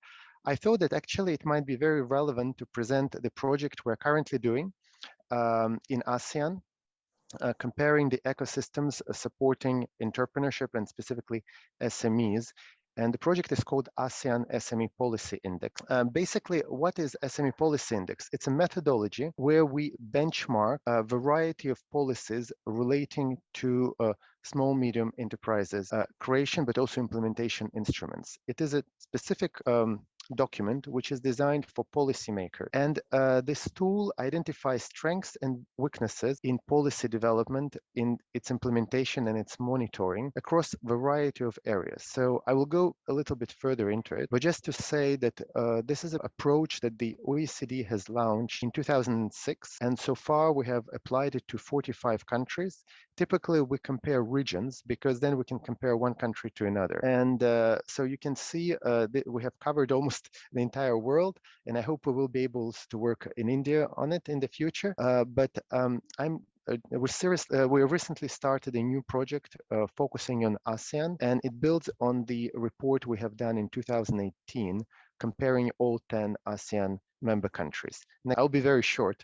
I thought that actually it might be very relevant to present the project we're currently doing in ASEAN, comparing the ecosystems supporting entrepreneurship and specifically SMEs. And the project is called ASEAN SME Policy Index. Basically, what is SME Policy Index? It's a methodology where we benchmark a variety of policies relating to small, medium enterprises creation, but also implementation instruments. It is a specific document which is designed for policymakers. And this tool identifies strengths and weaknesses in policy development, in its implementation and its monitoring across a variety of areas. So I will go a little bit further into it, but just to say that this is an approach that the OECD has launched in 2006. And so far we have applied it to 45 countries. Typically we compare regions because then we can compare one country to another. And so you can see that we have covered almost the entire world, and I hope we will be able to work in India on it in the future. We recently started a new project focusing on ASEAN, and it builds on the report we have done in 2018, comparing all 10 ASEAN member countries. Now, I'll be very short.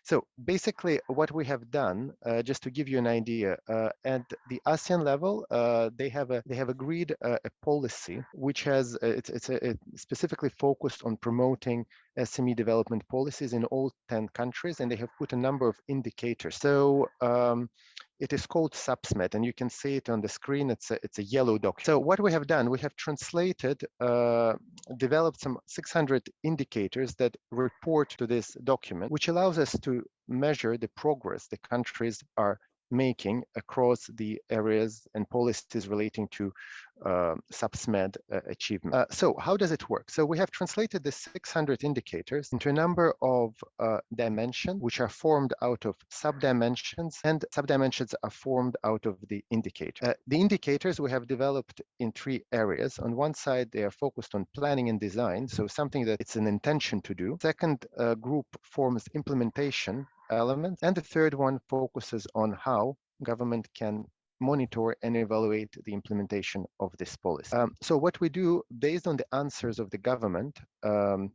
So basically what we have done, just to give you an idea, at the ASEAN level, they have agreed a policy which has it's specifically focused on promoting SME development policies in all 10 countries, and they have put a number of indicators. So it is called SubSmet, and you can see it on the screen. It's a yellow document. So what we have done, we have translated, developed some 600 indicators that report to this document, which allows us to measure the progress the countries are making across the areas and policies relating to SubSmed achievement. So how does it work? So we have translated the 600 indicators into a number of dimensions, which are formed out of subdimensions, and subdimensions are formed out of the indicator. The indicators we have developed in 3 areas. On one side, they are focused on planning and design, so something that it's an intention to do. Second group forms implementation elements, and the third one focuses on how government can monitor and evaluate the implementation of this policy. So what we do, based on the answers of the government,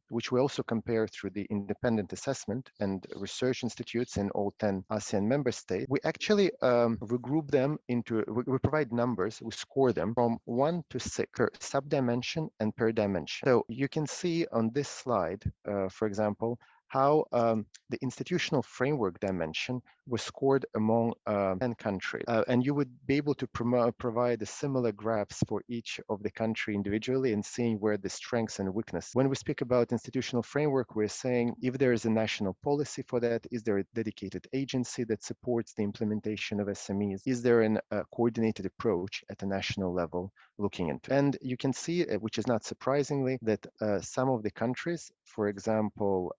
which we also compare through the independent assessment and research institutes in all 10 ASEAN member states, we actually regroup them into, we provide numbers, we score them from 1 to 6 per subdimension and per dimension. So you can see on this slide, for example, how the institutional framework dimension was scored among 10 countries. And you would be able to provide a similar graphs for each of the country individually and seeing where the strengths and weakness. When we speak about institutional framework, we're saying if there is a national policy for that, is there a dedicated agency that supports the implementation of SMEs? Is there a coordinated approach at a national level looking into? And you can see, which is not surprisingly, that some of the countries, for example,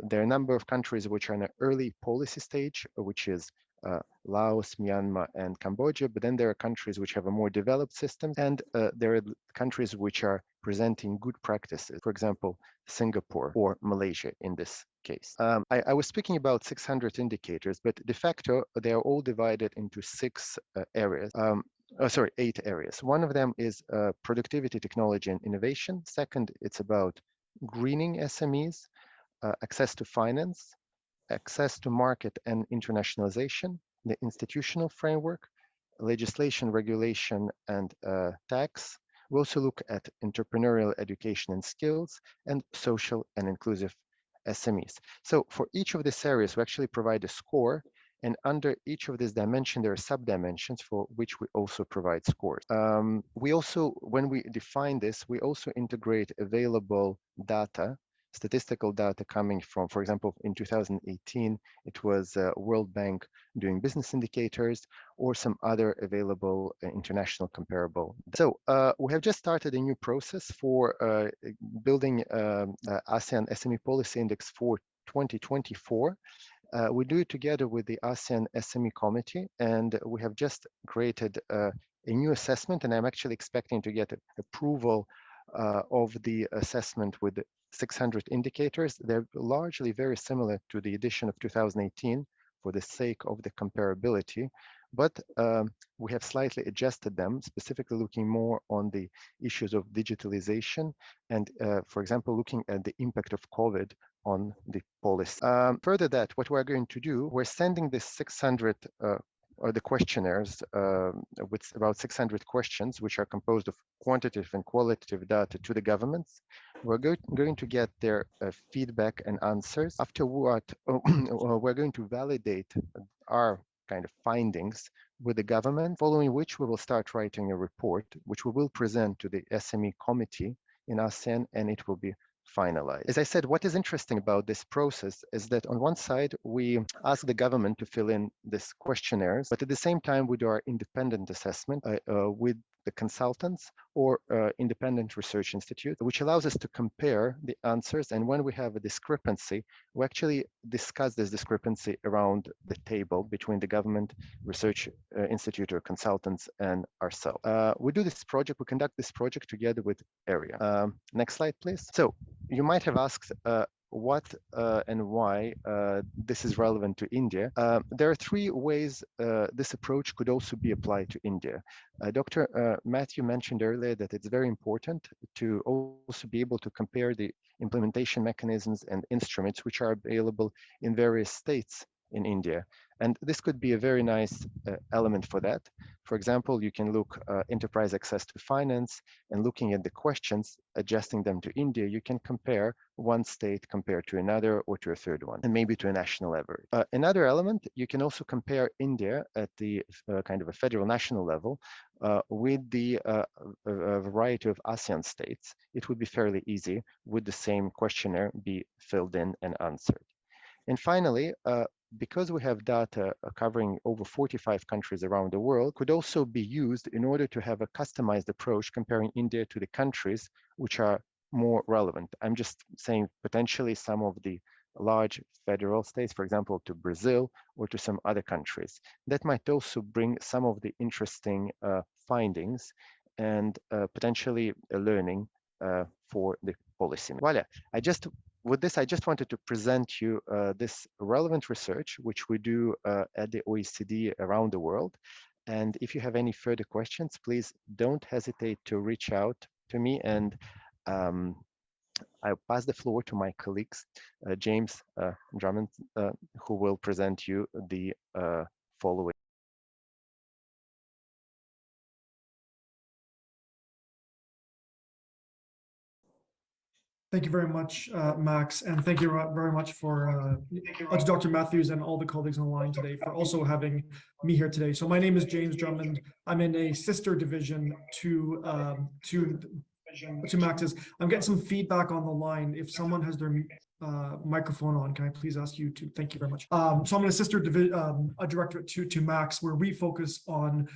there are a number of countries which are in an early policy stage, which is Laos, Myanmar, and Cambodia, but then there are countries which have a more developed system, and there are countries which are presenting good practices, for example, Singapore or Malaysia in this case. I was speaking about 600 indicators, but de facto, they are all divided into 6 areas. 8 areas. One of them is productivity, technology, and innovation. Second, it's about greening SMEs, access to finance, access to market and internationalization, the institutional framework, legislation, regulation, and tax. We also look at entrepreneurial education and skills, and social and inclusive SMEs. So for each of these areas, we actually provide a score, and under each of these dimensions, there are sub-dimensions for which we also provide scores. We also, when we define this, we also integrate available data, statistical data coming from, for example, in 2018, it was World Bank doing business indicators or some other available international comparable. So we have just started a new process for building ASEAN SME Policy Index for 2024. We do it together with the ASEAN SME Committee, and we have just created a new assessment, and I'm actually expecting to get approval of the assessment with 600 indicators. They're largely very similar to the edition of 2018 for the sake of the comparability. but we have slightly adjusted them, specifically looking more on the issues of digitalization and, for example, looking at the impact of COVID on the policy. Further that, what we're going to do, we're sending this 600 or the questionnaires with about 600 questions, which are composed of quantitative and qualitative data to the governments. We're going to get their feedback and answers. After what, we're going to validate our kind of findings with the government, following which we will start writing a report, which we will present to the SME committee in ASEAN, and it will be finalized. As I said, what is interesting about this process is that on one side, we ask the government to fill in these questionnaires, but at the same time, we do our independent assessment with the consultants or independent research institute, which allows us to compare the answers. And when we have a discrepancy, we actually discuss this discrepancy around the table between the government, research institute or consultants and ourselves. We do this project, we conduct this project together with AREA. Next slide, please. So you might have asked what and why this is relevant to India. There are three ways this approach could also be applied to India. Dr. Matthew mentioned earlier that it's very important to also be able to compare the implementation mechanisms and instruments which are available in various states in India. And this could be a very nice element for that. For example, you can look enterprise access to finance, and looking at the questions, adjusting them to India, you can compare one state compared to another or to a third one, and maybe to a national average. Another element, you can also compare India at the kind of a federal national level with the variety of ASEAN states. It would be fairly easy with the same questionnaire be filled in and answered. And finally, because we have data covering over 45 countries around the world, could also be used in order to have a customized approach comparing India to the countries which are more relevant. I'm just saying potentially some of the large federal states, for example, to Brazil or to some other countries. That might also bring some of the interesting findings and potentially a learning for the policy. Voila, with this, I just wanted to present you this relevant research, which we do at the OECD around the world. And if you have any further questions, please don't hesitate to reach out to me. And I'll pass the floor to my colleagues, James Drummond, who will present you the following. Thank you very much, Max, and thank you very much for to Dr. Matthews and all the colleagues on the line today for also having me here today. So my name is James Drummond. I'm in a sister division to Max's. I'm getting some feedback on the line. If someone has their microphone on, can I please ask you to? Thank you very much. So I'm in a sister directorate to Max, where we focus on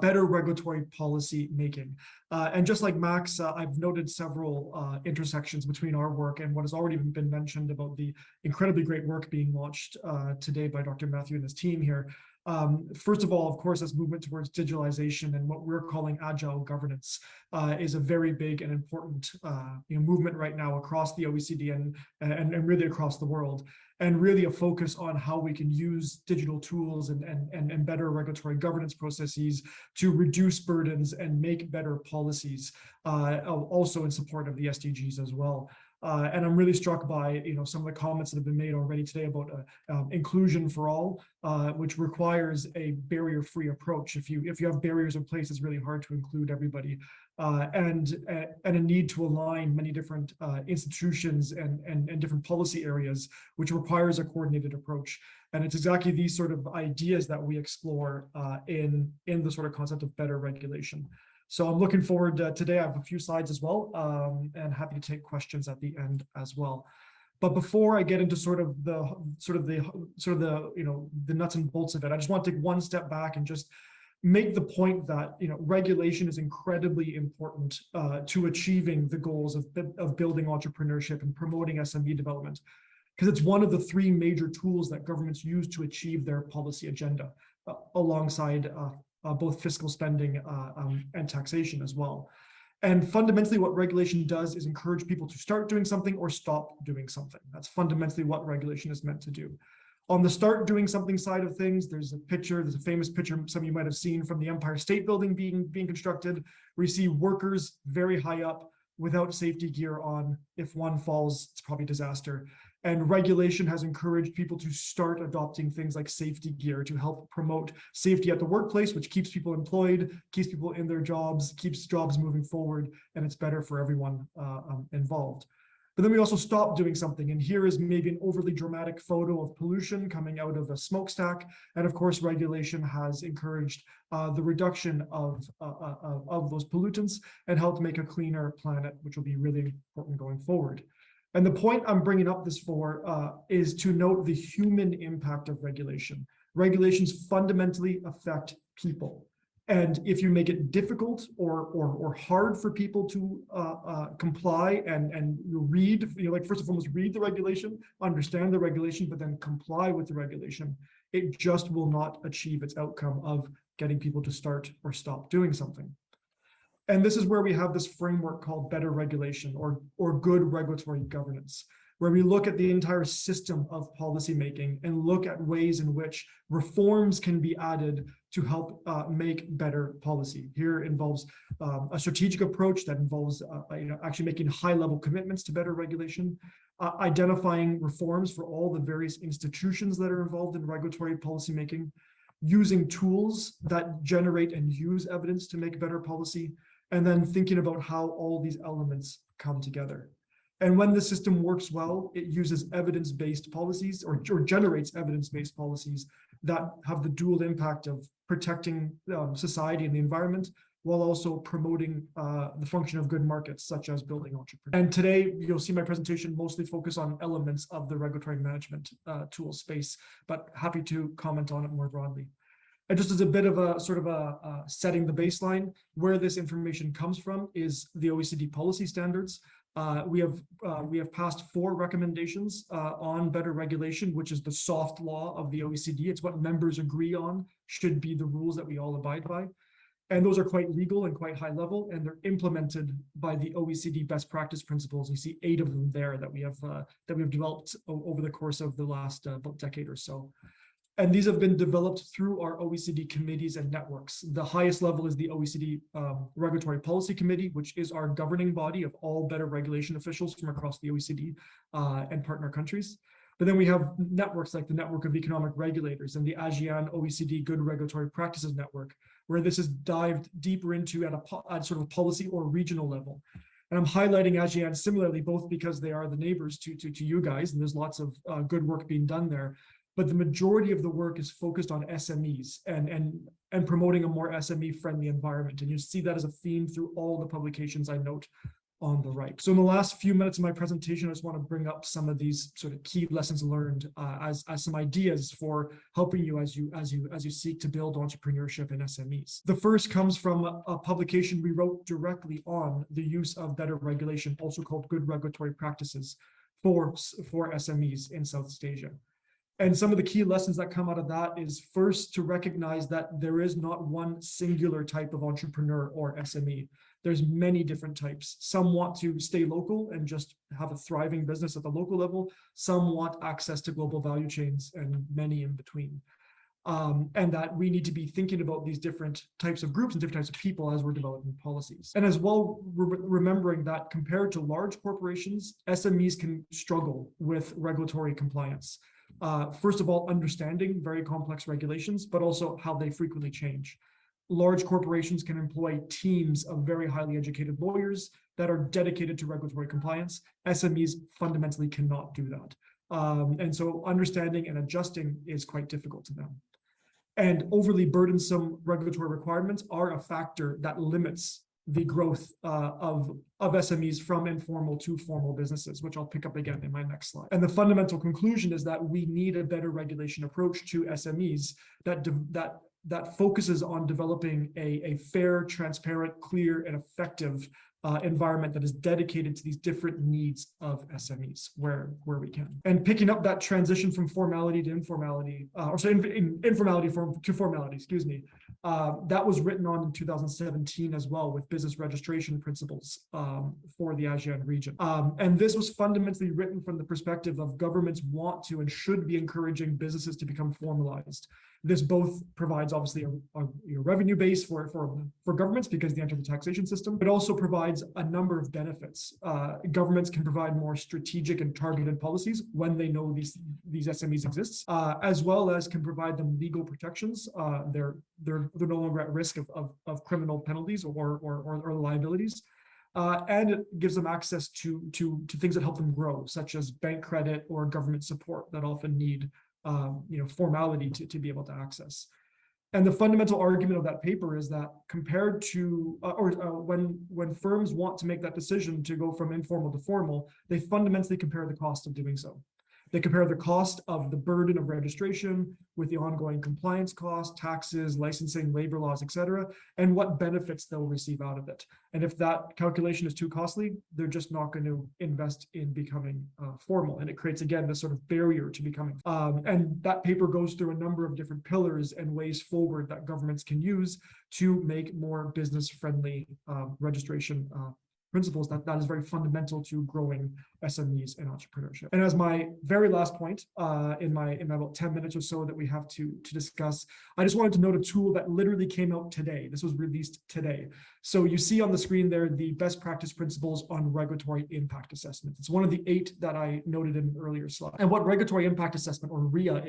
better regulatory policy making. And just like Max, I've noted several intersections between our work and what has already been mentioned about the incredibly great work being launched today by Dr. Matthew and his team here. First of all, of course, this movement towards digitalization and what we're calling agile governance is a very big and important movement right now across the OECD and really across the world, and really a focus on how we can use digital tools and better regulatory governance processes to reduce burdens and make better policies, also in support of the SDGs as well. And I'm really struck by some of the comments that have been made already today about inclusion for all, which requires a barrier-free approach. If you have barriers in place, it's really hard to include everybody, and a need to align many different institutions and different policy areas, which requires a coordinated approach. And it's exactly these sort of ideas that we explore in the sort of concept of better regulation. So I'm looking forward today. I have a few slides as well, and happy to take questions at the end as well. But before I get into the nuts and bolts of it, I just want to take one step back and just make the point that regulation is incredibly important to achieving the goals of building entrepreneurship and promoting SME development, because it's one of the three major tools that governments use to achieve their policy agenda, alongside both fiscal spending and taxation as well. And fundamentally, what regulation does is encourage people to start doing something or stop doing something. That's fundamentally what regulation is meant to do. On the start doing something side of things, there's a famous picture some of you might have seen from the Empire State Building being constructed, where you see workers very high up without safety gear on. If one falls, it's probably disaster. And regulation has encouraged people to start adopting things like safety gear to help promote safety at the workplace, which keeps people employed, keeps people in their jobs, keeps jobs moving forward, and it's better for everyone involved. But then we also stopped doing something, and here is maybe an overly dramatic photo of pollution coming out of a smokestack. And of course, regulation has encouraged the reduction of those pollutants and helped make a cleaner planet, which will be really important going forward. And the point I'm bringing up this for is to note the human impact of regulation. Regulations fundamentally affect people. And if you make it difficult or hard for people to comply and read, like first and foremost, read the regulation, understand the regulation, but then comply with the regulation, it just will not achieve its outcome of getting people to start or stop doing something. And this is where we have this framework called better regulation or good regulatory governance, where we look at the entire system of policymaking and look at ways in which reforms can be added to help make better policy. Here involves a strategic approach that involves actually making high-level commitments to better regulation, identifying reforms for all the various institutions that are involved in regulatory policymaking, using tools that generate and use evidence to make better policy, and then thinking about how all these elements come together. And when the system works well, it uses evidence-based policies or generates evidence-based policies that have the dual impact of protecting society and the environment, while also promoting the function of good markets, such as building entrepreneurs. And today, you'll see my presentation mostly focus on elements of the regulatory management tool space, but happy to comment on it more broadly. And just as a bit of a sort of a setting the baseline, where this information comes from is the OECD policy standards. We have passed 4 recommendations on better regulation, which is the soft law of the OECD. It's what members agree on should be the rules that we all abide by. And those are quite legal and quite high level, and they're implemented by the OECD best practice principles. You see 8 of them there that we have developed over the course of the last decade or so. And these have been developed through our OECD committees and networks. The highest level is the OECD Regulatory Policy Committee, which is our governing body of all better regulation officials from across the OECD and partner countries. But then we have networks like the Network of Economic Regulators and the ASEAN OECD Good Regulatory Practices Network, where this is dived deeper into at sort of a policy or regional level. And I'm highlighting ASEAN similarly, both because they are the neighbors to you guys, and there's lots of good work being done there. But the majority of the work is focused on SMEs and promoting a more SME-friendly environment. And you see that as a theme through all the publications I note on the right. So in the last few minutes of my presentation, I just want to bring up some of these sort of key lessons learned as some ideas for helping you as you seek to build entrepreneurship in SMEs. The first comes from a publication we wrote directly on the use of better regulation, also called Good Regulatory Practices for SMEs in Southeast Asia. And some of the key lessons that come out of that is first to recognize that there is not one singular type of entrepreneur or SME. There's many different types. Some want to stay local and just have a thriving business at the local level. Some want access to global value chains, and many in between. And that we need to be thinking about these different types of groups and different types of people as we're developing policies. And as well, remembering that compared to large corporations, SMEs can struggle with regulatory compliance. First of all, understanding very complex regulations, but also how they frequently change. Large corporations can employ teams of very highly educated lawyers that are dedicated to regulatory compliance. SMEs fundamentally cannot do that. And so understanding and adjusting is quite difficult to them. And overly burdensome regulatory requirements are a factor that limits the growth of SMEs from informal to formal businesses, which I'll pick up again in my next slide. And the fundamental conclusion is that we need a better regulation approach to SMEs that focuses on developing a fair, transparent, clear, and effective environment that is dedicated to these different needs of SMEs where we can. And picking up that transition from formality to informality, informality to formality, excuse me, that was written on in 2017 as well with business registration principles for the ASEAN region. And this was fundamentally written from the perspective of governments want to and should be encouraging businesses to become formalized. This both provides obviously a revenue base for governments because they enter the taxation system, but also provides a number of benefits. Governments can provide more strategic and targeted policies when they know these SMEs exist, as well as can provide them legal protections. They're no longer at risk of criminal penalties or liabilities. And it gives them access to things that help them grow, such as bank credit or government support that often need formality to be able to access. And the fundamental argument of that paper is that compared to, when firms want to make that decision to go from informal to formal, they fundamentally compare the cost of doing so. They compare the cost of the burden of registration with the ongoing compliance costs, taxes, licensing, labor laws, etc., and what benefits they'll receive out of it. And if that calculation is too costly, they're just not going to invest in becoming formal. And it creates, again, this sort of barrier to becoming. And that paper goes through a number of different pillars and ways forward that governments can use to make more business-friendly registration principles that is very fundamental to growing SMEs and entrepreneurship. And as my very last point in my about 10 minutes or so that we have to discuss, I just wanted to note a tool that literally came out today. This was released today. So you see on the screen there the best practice principles on regulatory impact assessment. It's one of the 8 that I noted in an earlier slide. And what regulatory impact assessment, or RIA,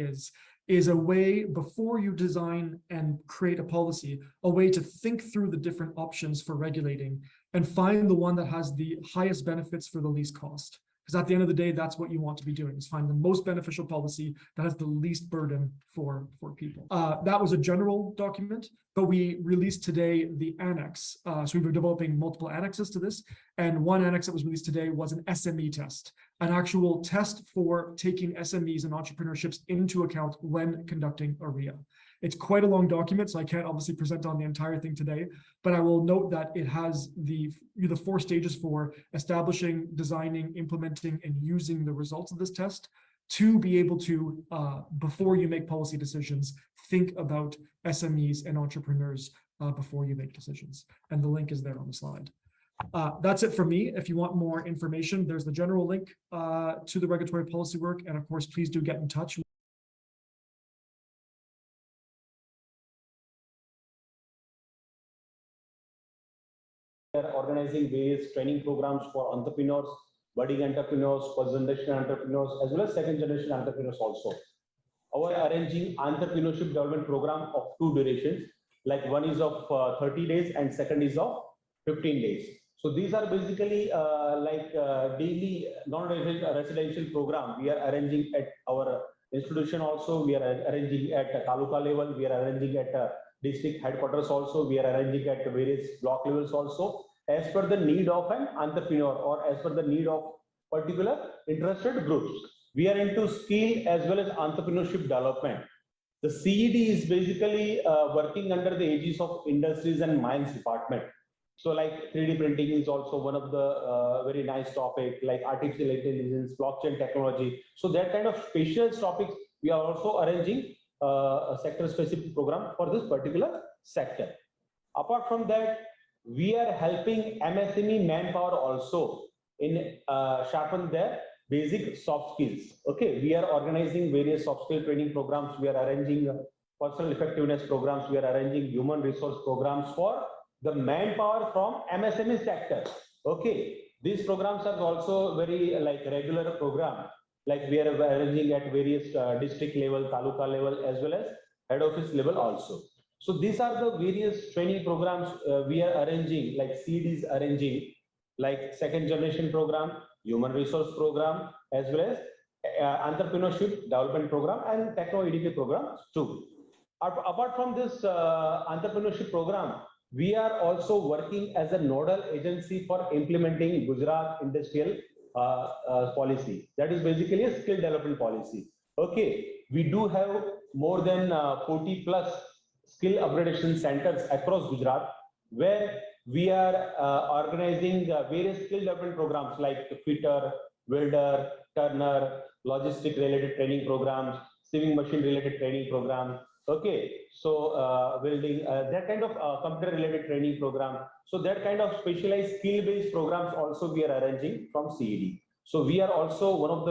is a way, before you design and create a policy, a way to think through the different options for regulating and find the one that has the highest benefits for the least cost. Because at the end of the day, that's what you want to be doing, is find the most beneficial policy that has the least burden for people. That was a general document, but we released today the annex. So we were developing multiple annexes to this. And one annex that was released today was an SME test, an actual test for taking SMEs and entrepreneurships into account when conducting a RIA. It's quite a long document, so I can't obviously present on the entire thing today, but I will note that it has the 4 stages for establishing, designing, implementing, and using the results of this test to be able to, before you make policy decisions, think about SMEs and entrepreneurs before you make decisions. And the link is there on the slide. That's it for me. If you want more information, there's the general link to the regulatory policy work. And of course, please do get in touch. We are organizing various training programs for entrepreneurs, budding entrepreneurs, first generation entrepreneurs, as well as second generation entrepreneurs also. Our arranging entrepreneurship development program of 2 durations, like one is of 30 days and second is of 15 days. So these are basically daily non-residential program we are arranging at our institution also. We are arranging at taluka level. We are arranging at district headquarters also. We are arranging at various block levels also, as per the need of an entrepreneur or as per the need of particular interested groups. We are into skill as well as entrepreneurship development. The CED is basically working under the aegis of industries and mines department. So like 3D printing is also one of the very nice topic, like artificial intelligence, blockchain technology. So that kind of special topics, we are also arranging a sector specific program for this particular sector. Apart from that, we are helping MSME manpower also in sharpen their basic soft skills. Okay, we are organizing various soft skill training programs. We are arranging personal effectiveness programs. We are arranging human resource programs for the manpower from MSME sector. Okay, these programs are also very regular program. Like we are arranging at various district level, taluka level, as well as head office level also. So these are the various training programs we are arranging, like CED is arranging, like second generation program, human resource program, as well as entrepreneurship development program and techno EDP programs too. Apart from this entrepreneurship program, we are also working as a nodal agency for implementing Gujarat industrial policy. That is basically a skill development policy. Okay, we do have more than 40 plus skill upgradation centers across Gujarat, where we are organizing various skill development programs like fitter, welder, turner, logistic related training programs, sewing machine related training program. Okay, so welding, that kind of computer related training program. So that kind of specialized skill based programs also we are arranging from CED. So we are also one of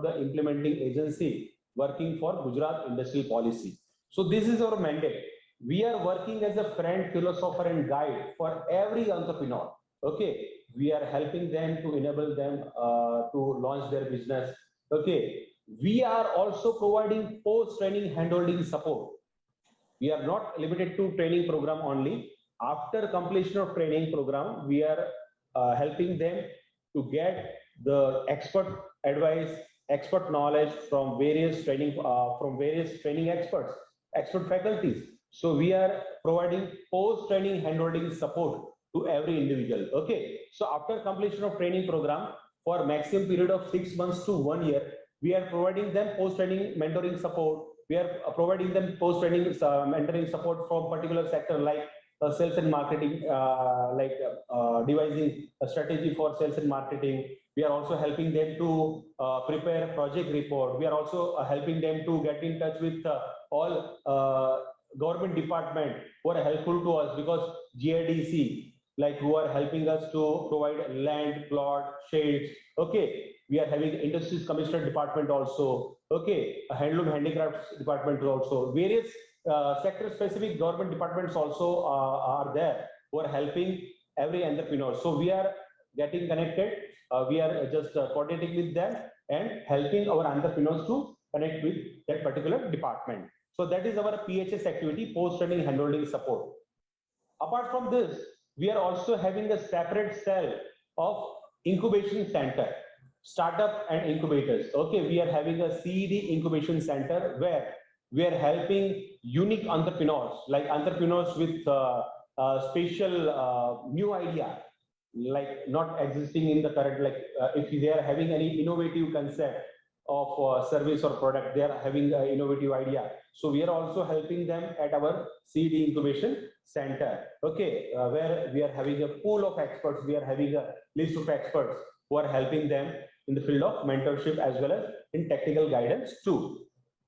the implementing agency working for Gujarat Industrial Policy. So this is our mandate. We are working as a friend, philosopher, and guide for every entrepreneur. Okay, we are helping them to enable them to launch their business. Okay, we are also providing post-training handholding support. We are not limited to training program only. After completion of training program, we are helping them to get the expert advice, expert knowledge from various training experts, expert faculties. So we are providing post-training handholding support to every individual. Okay, so after completion of training program for maximum period of 6 months to 1 year, we are providing them post-training mentoring support. We are providing them post-training mentoring support from particular sector like sales and marketing, devising a strategy for sales and marketing. We are also helping them to prepare a project report. We are also helping them to get in touch with all government department who are helpful to us, because GIDC, like who are helping us to provide land, plot, shades. Okay, we are having industries commissioner department also. Okay, a handloom handicrafts department also. Various sector specific government departments also are there who are helping every entrepreneur. So we are getting connected. We are just coordinating with them and helping our entrepreneurs to connect with that particular department. So that is our PHS activity, post-training handholding support. Apart from this, we are also having a separate cell of incubation center, startup and incubators. Okay, we are having a CED incubation center where we are helping unique entrepreneurs, like entrepreneurs with special new idea, like not existing in the current, like if they are having any innovative concept of service or product, they are having an innovative idea. So we are also helping them at our CED incubation center. Okay, where we are having a pool of experts. We are having a list of experts who are helping them in the field of mentorship as well as in technical guidance too.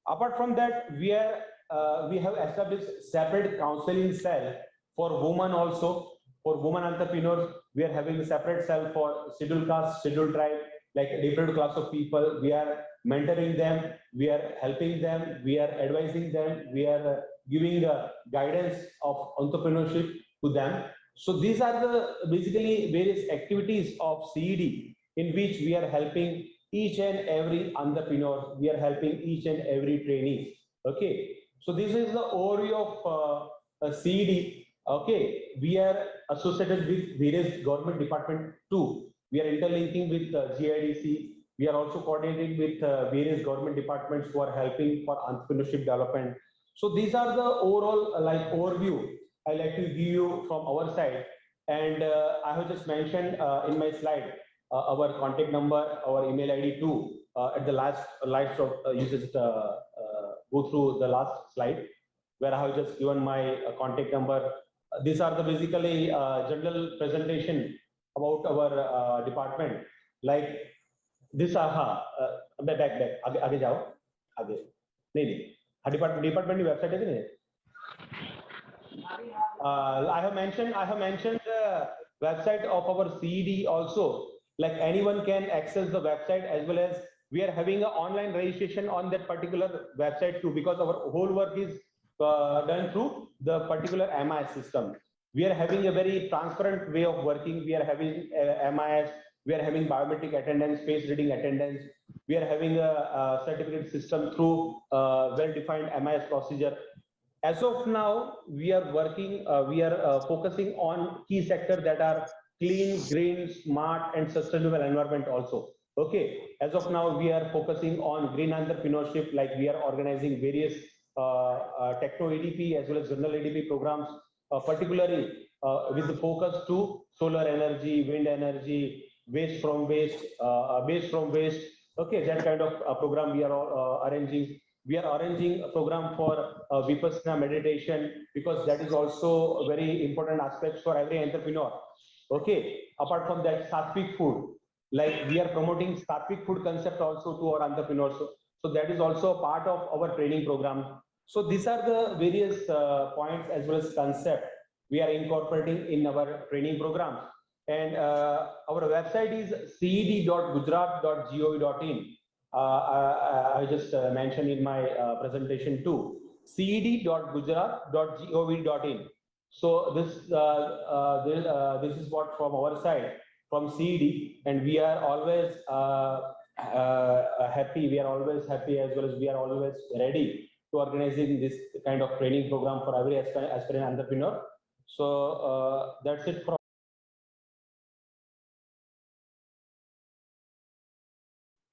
Apart from that, we have established separate counseling cell for women also. For women entrepreneurs, we are having a separate cell for scheduled caste, scheduled tribe, like different class of people. We are mentoring them, we are helping them, we are advising them, we are giving guidance of entrepreneurship to them. So these are the basically various activities of CED in which we are helping each and every entrepreneur. We are helping each and every trainee. Okay, so this is the overview of CED. Okay, we are associated with various government department too. We are interlinking with GIDC. We are also coordinating with various government departments who are helping for entrepreneurship development. So these are the overall overview I like to give you from our side. And I have just mentioned in my slide our contact number, our email ID too. At the last slide, you just go through the last slide where I have just given my contact number. These are the basically general presentation about our department. Like this, back, आगे जाओ, आगे नहीं, department website है नहीं? I have mentioned the website of our CED also. Like anyone can access the website, as well as we are having an online registration on that particular website too, because our whole work is done through the particular MIS system. We are having a very transparent way of working. We are having MIS, we are having biometric attendance, face reading attendance. We are having a certificate system through well-defined MIS procedure. As of now, we are working, focusing on key sectors that are clean, green, smart, and sustainable environment also. Okay, as of now, we are focusing on green entrepreneurship, like we are organizing various techno ADP as well as general ADP programs, particularly with the focus to solar energy, wind energy, waste from waste, waste from waste. Okay, that kind of program we are arranging. We are arranging a program for Vipassana meditation, because that is also a very important aspect for every entrepreneur. Okay, apart from that, sattvic food, like we are promoting sattvic food concept also to our entrepreneurs. So that is also a part of our training program. So these are the various points as well as concept we are incorporating in our training program. And our website is ced.gujarat.gov.in. I just mentioned in my presentation too, ced.gujarat.gov.in. So this is what from our side, from CED, and we are always happy. We are always happy, as well as we are always ready to organizing this kind of training program for every aspiring entrepreneur. So that's it from.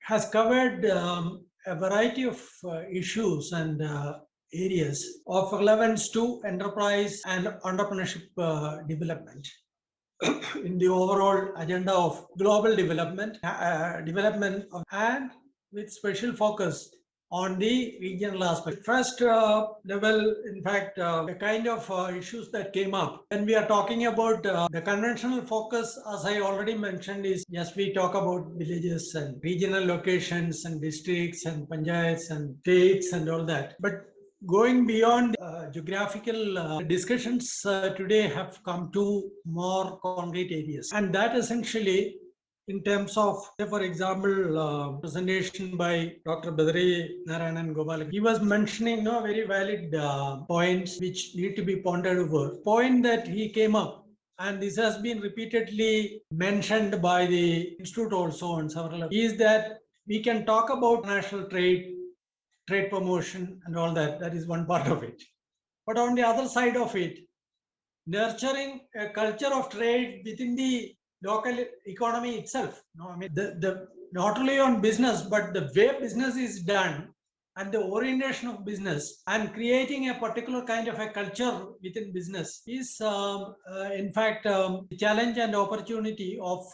Has covered a variety of issues and areas of relevance to enterprise and entrepreneurship development in the overall agenda of global development, and with special focus on the regional aspect. First level, in fact, the kind of issues that came up when we are talking about the conventional focus, as I already mentioned, is yes, we talk about villages and regional locations and districts and panchayats and states and all that. But going beyond geographical discussions today have come to more concrete areas, and that essentially, in terms of, for example, presentation by Dr. Badri Narayanan Gopal, he was mentioning very valid points which need to be pondered over. Point that he came up, and this has been repeatedly mentioned by the institute also on several levels, is that we can talk about national trade promotion and all that. That is one part of it. But on the other side of it, nurturing a culture of trade within the local economy itself. I mean, the not only on business, but the way business is done and the orientation of business, and creating a particular kind of a culture within business is, in fact, the challenge and opportunity of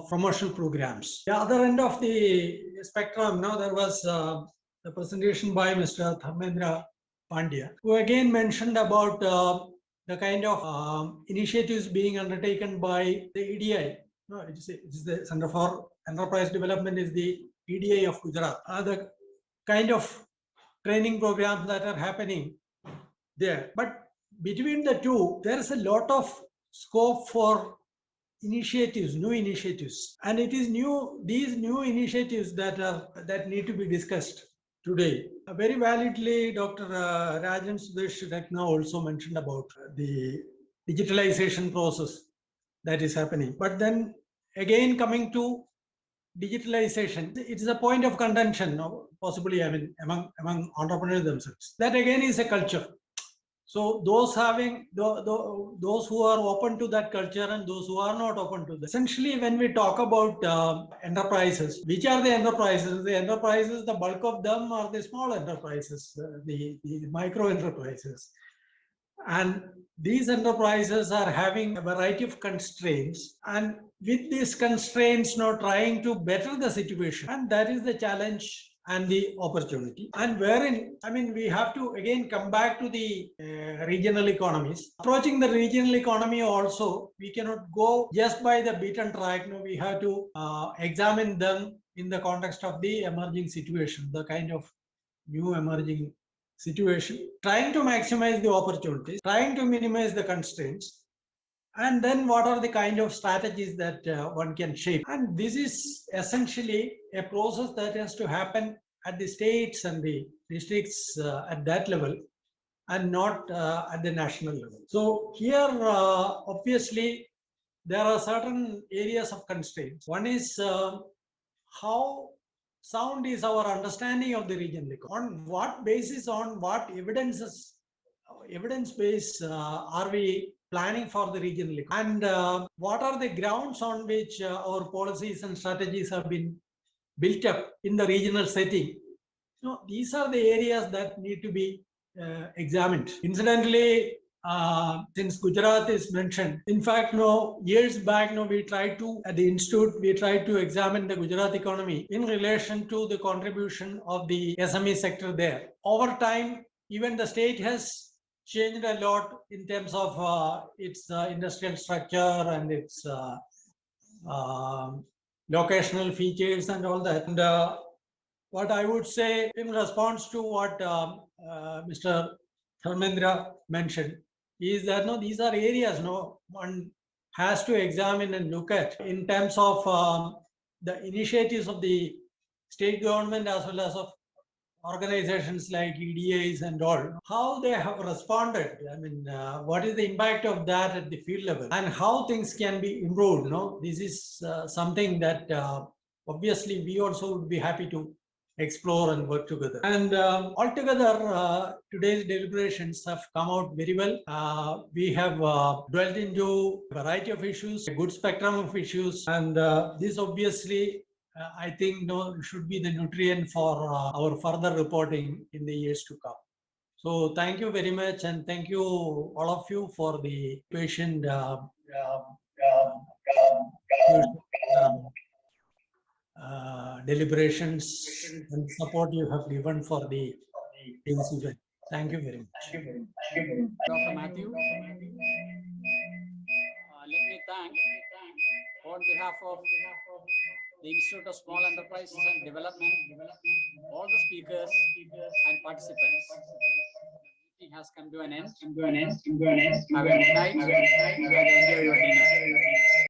promotional programs. The other end of the spectrum, now there was the presentation by Mr. Dharmendra Pandya, who again mentioned about the kind of initiatives being undertaken by the EDI. No, it is the Center for Enterprise Development, is the EDI of Gujarat. The kind of training programs that are happening there. But between the two, there is a lot of scope for initiatives, new initiatives, and it is these new initiatives that need to be discussed today. Very validly, Dr. Rajan Sudesh Ratna also mentioned about the digitalization process that is happening. But then again, coming to digitalization, it is a point of contention, possibly, I mean, among entrepreneurs themselves. That again is a culture. So those those who are open to that culture and those who are not open to that. Essentially, when we talk about enterprises, which are the enterprises? The enterprises, the bulk of them are the small enterprises, the micro enterprises. And these enterprises are having a variety of constraints, and with these constraints, trying to better the situation. And that is the challenge and the opportunity, and wherein, I mean, we have to again come back to the regional economies. Approaching the regional economy also, we cannot go just by the beaten track. We have to examine them in the context of the emerging situation, the kind of new emerging situation, trying to maximize the opportunities, trying to minimize the constraints, and then what are the kind of strategies that one can shape. And this is essentially a process that has to happen at the states and the districts at that level, and not at the national level. So here, obviously, there are certain areas of constraints. One is how sound is our understanding of the regional economy. On what basis, on what evidence base are we planning for the regional economy? And what are the grounds on which our policies and strategies have been built up in the regional setting? These are the areas that need to be examined. Incidentally, since Gujarat is mentioned. In fact, no, years back, no, we tried to, at the institute, we tried to examine the Gujarat economy in relation to the contribution of the SME sector there. Over time, even the state has changed a lot in terms of its industrial structure and its locational features and all that. And what I would say in response to what Mr. Dharmendra mentioned is that no, these are areas no one has to examine and look at in terms of the initiatives of the state government as well as of organizations like EDAs and all, how they have responded. I mean, what is the impact of that at the field level and how things can be improved. No, this is something that obviously we also would be happy to explore and work together. And altogether, today's deliberations have come out very well. We have dwelt into a variety of issues, a good spectrum of issues, and this obviously I think no should be the nutrient for our further reporting in the years to come. So thank you very much, and thank you all of you for the patient deliberations and support you have given for the event. Thank you very much. Dr. Matthew. Let me thank on behalf of the Institute of Small Enterprises and Development, all the speakers and participants. The meeting has come to an end. Have a good night and enjoy your dinner.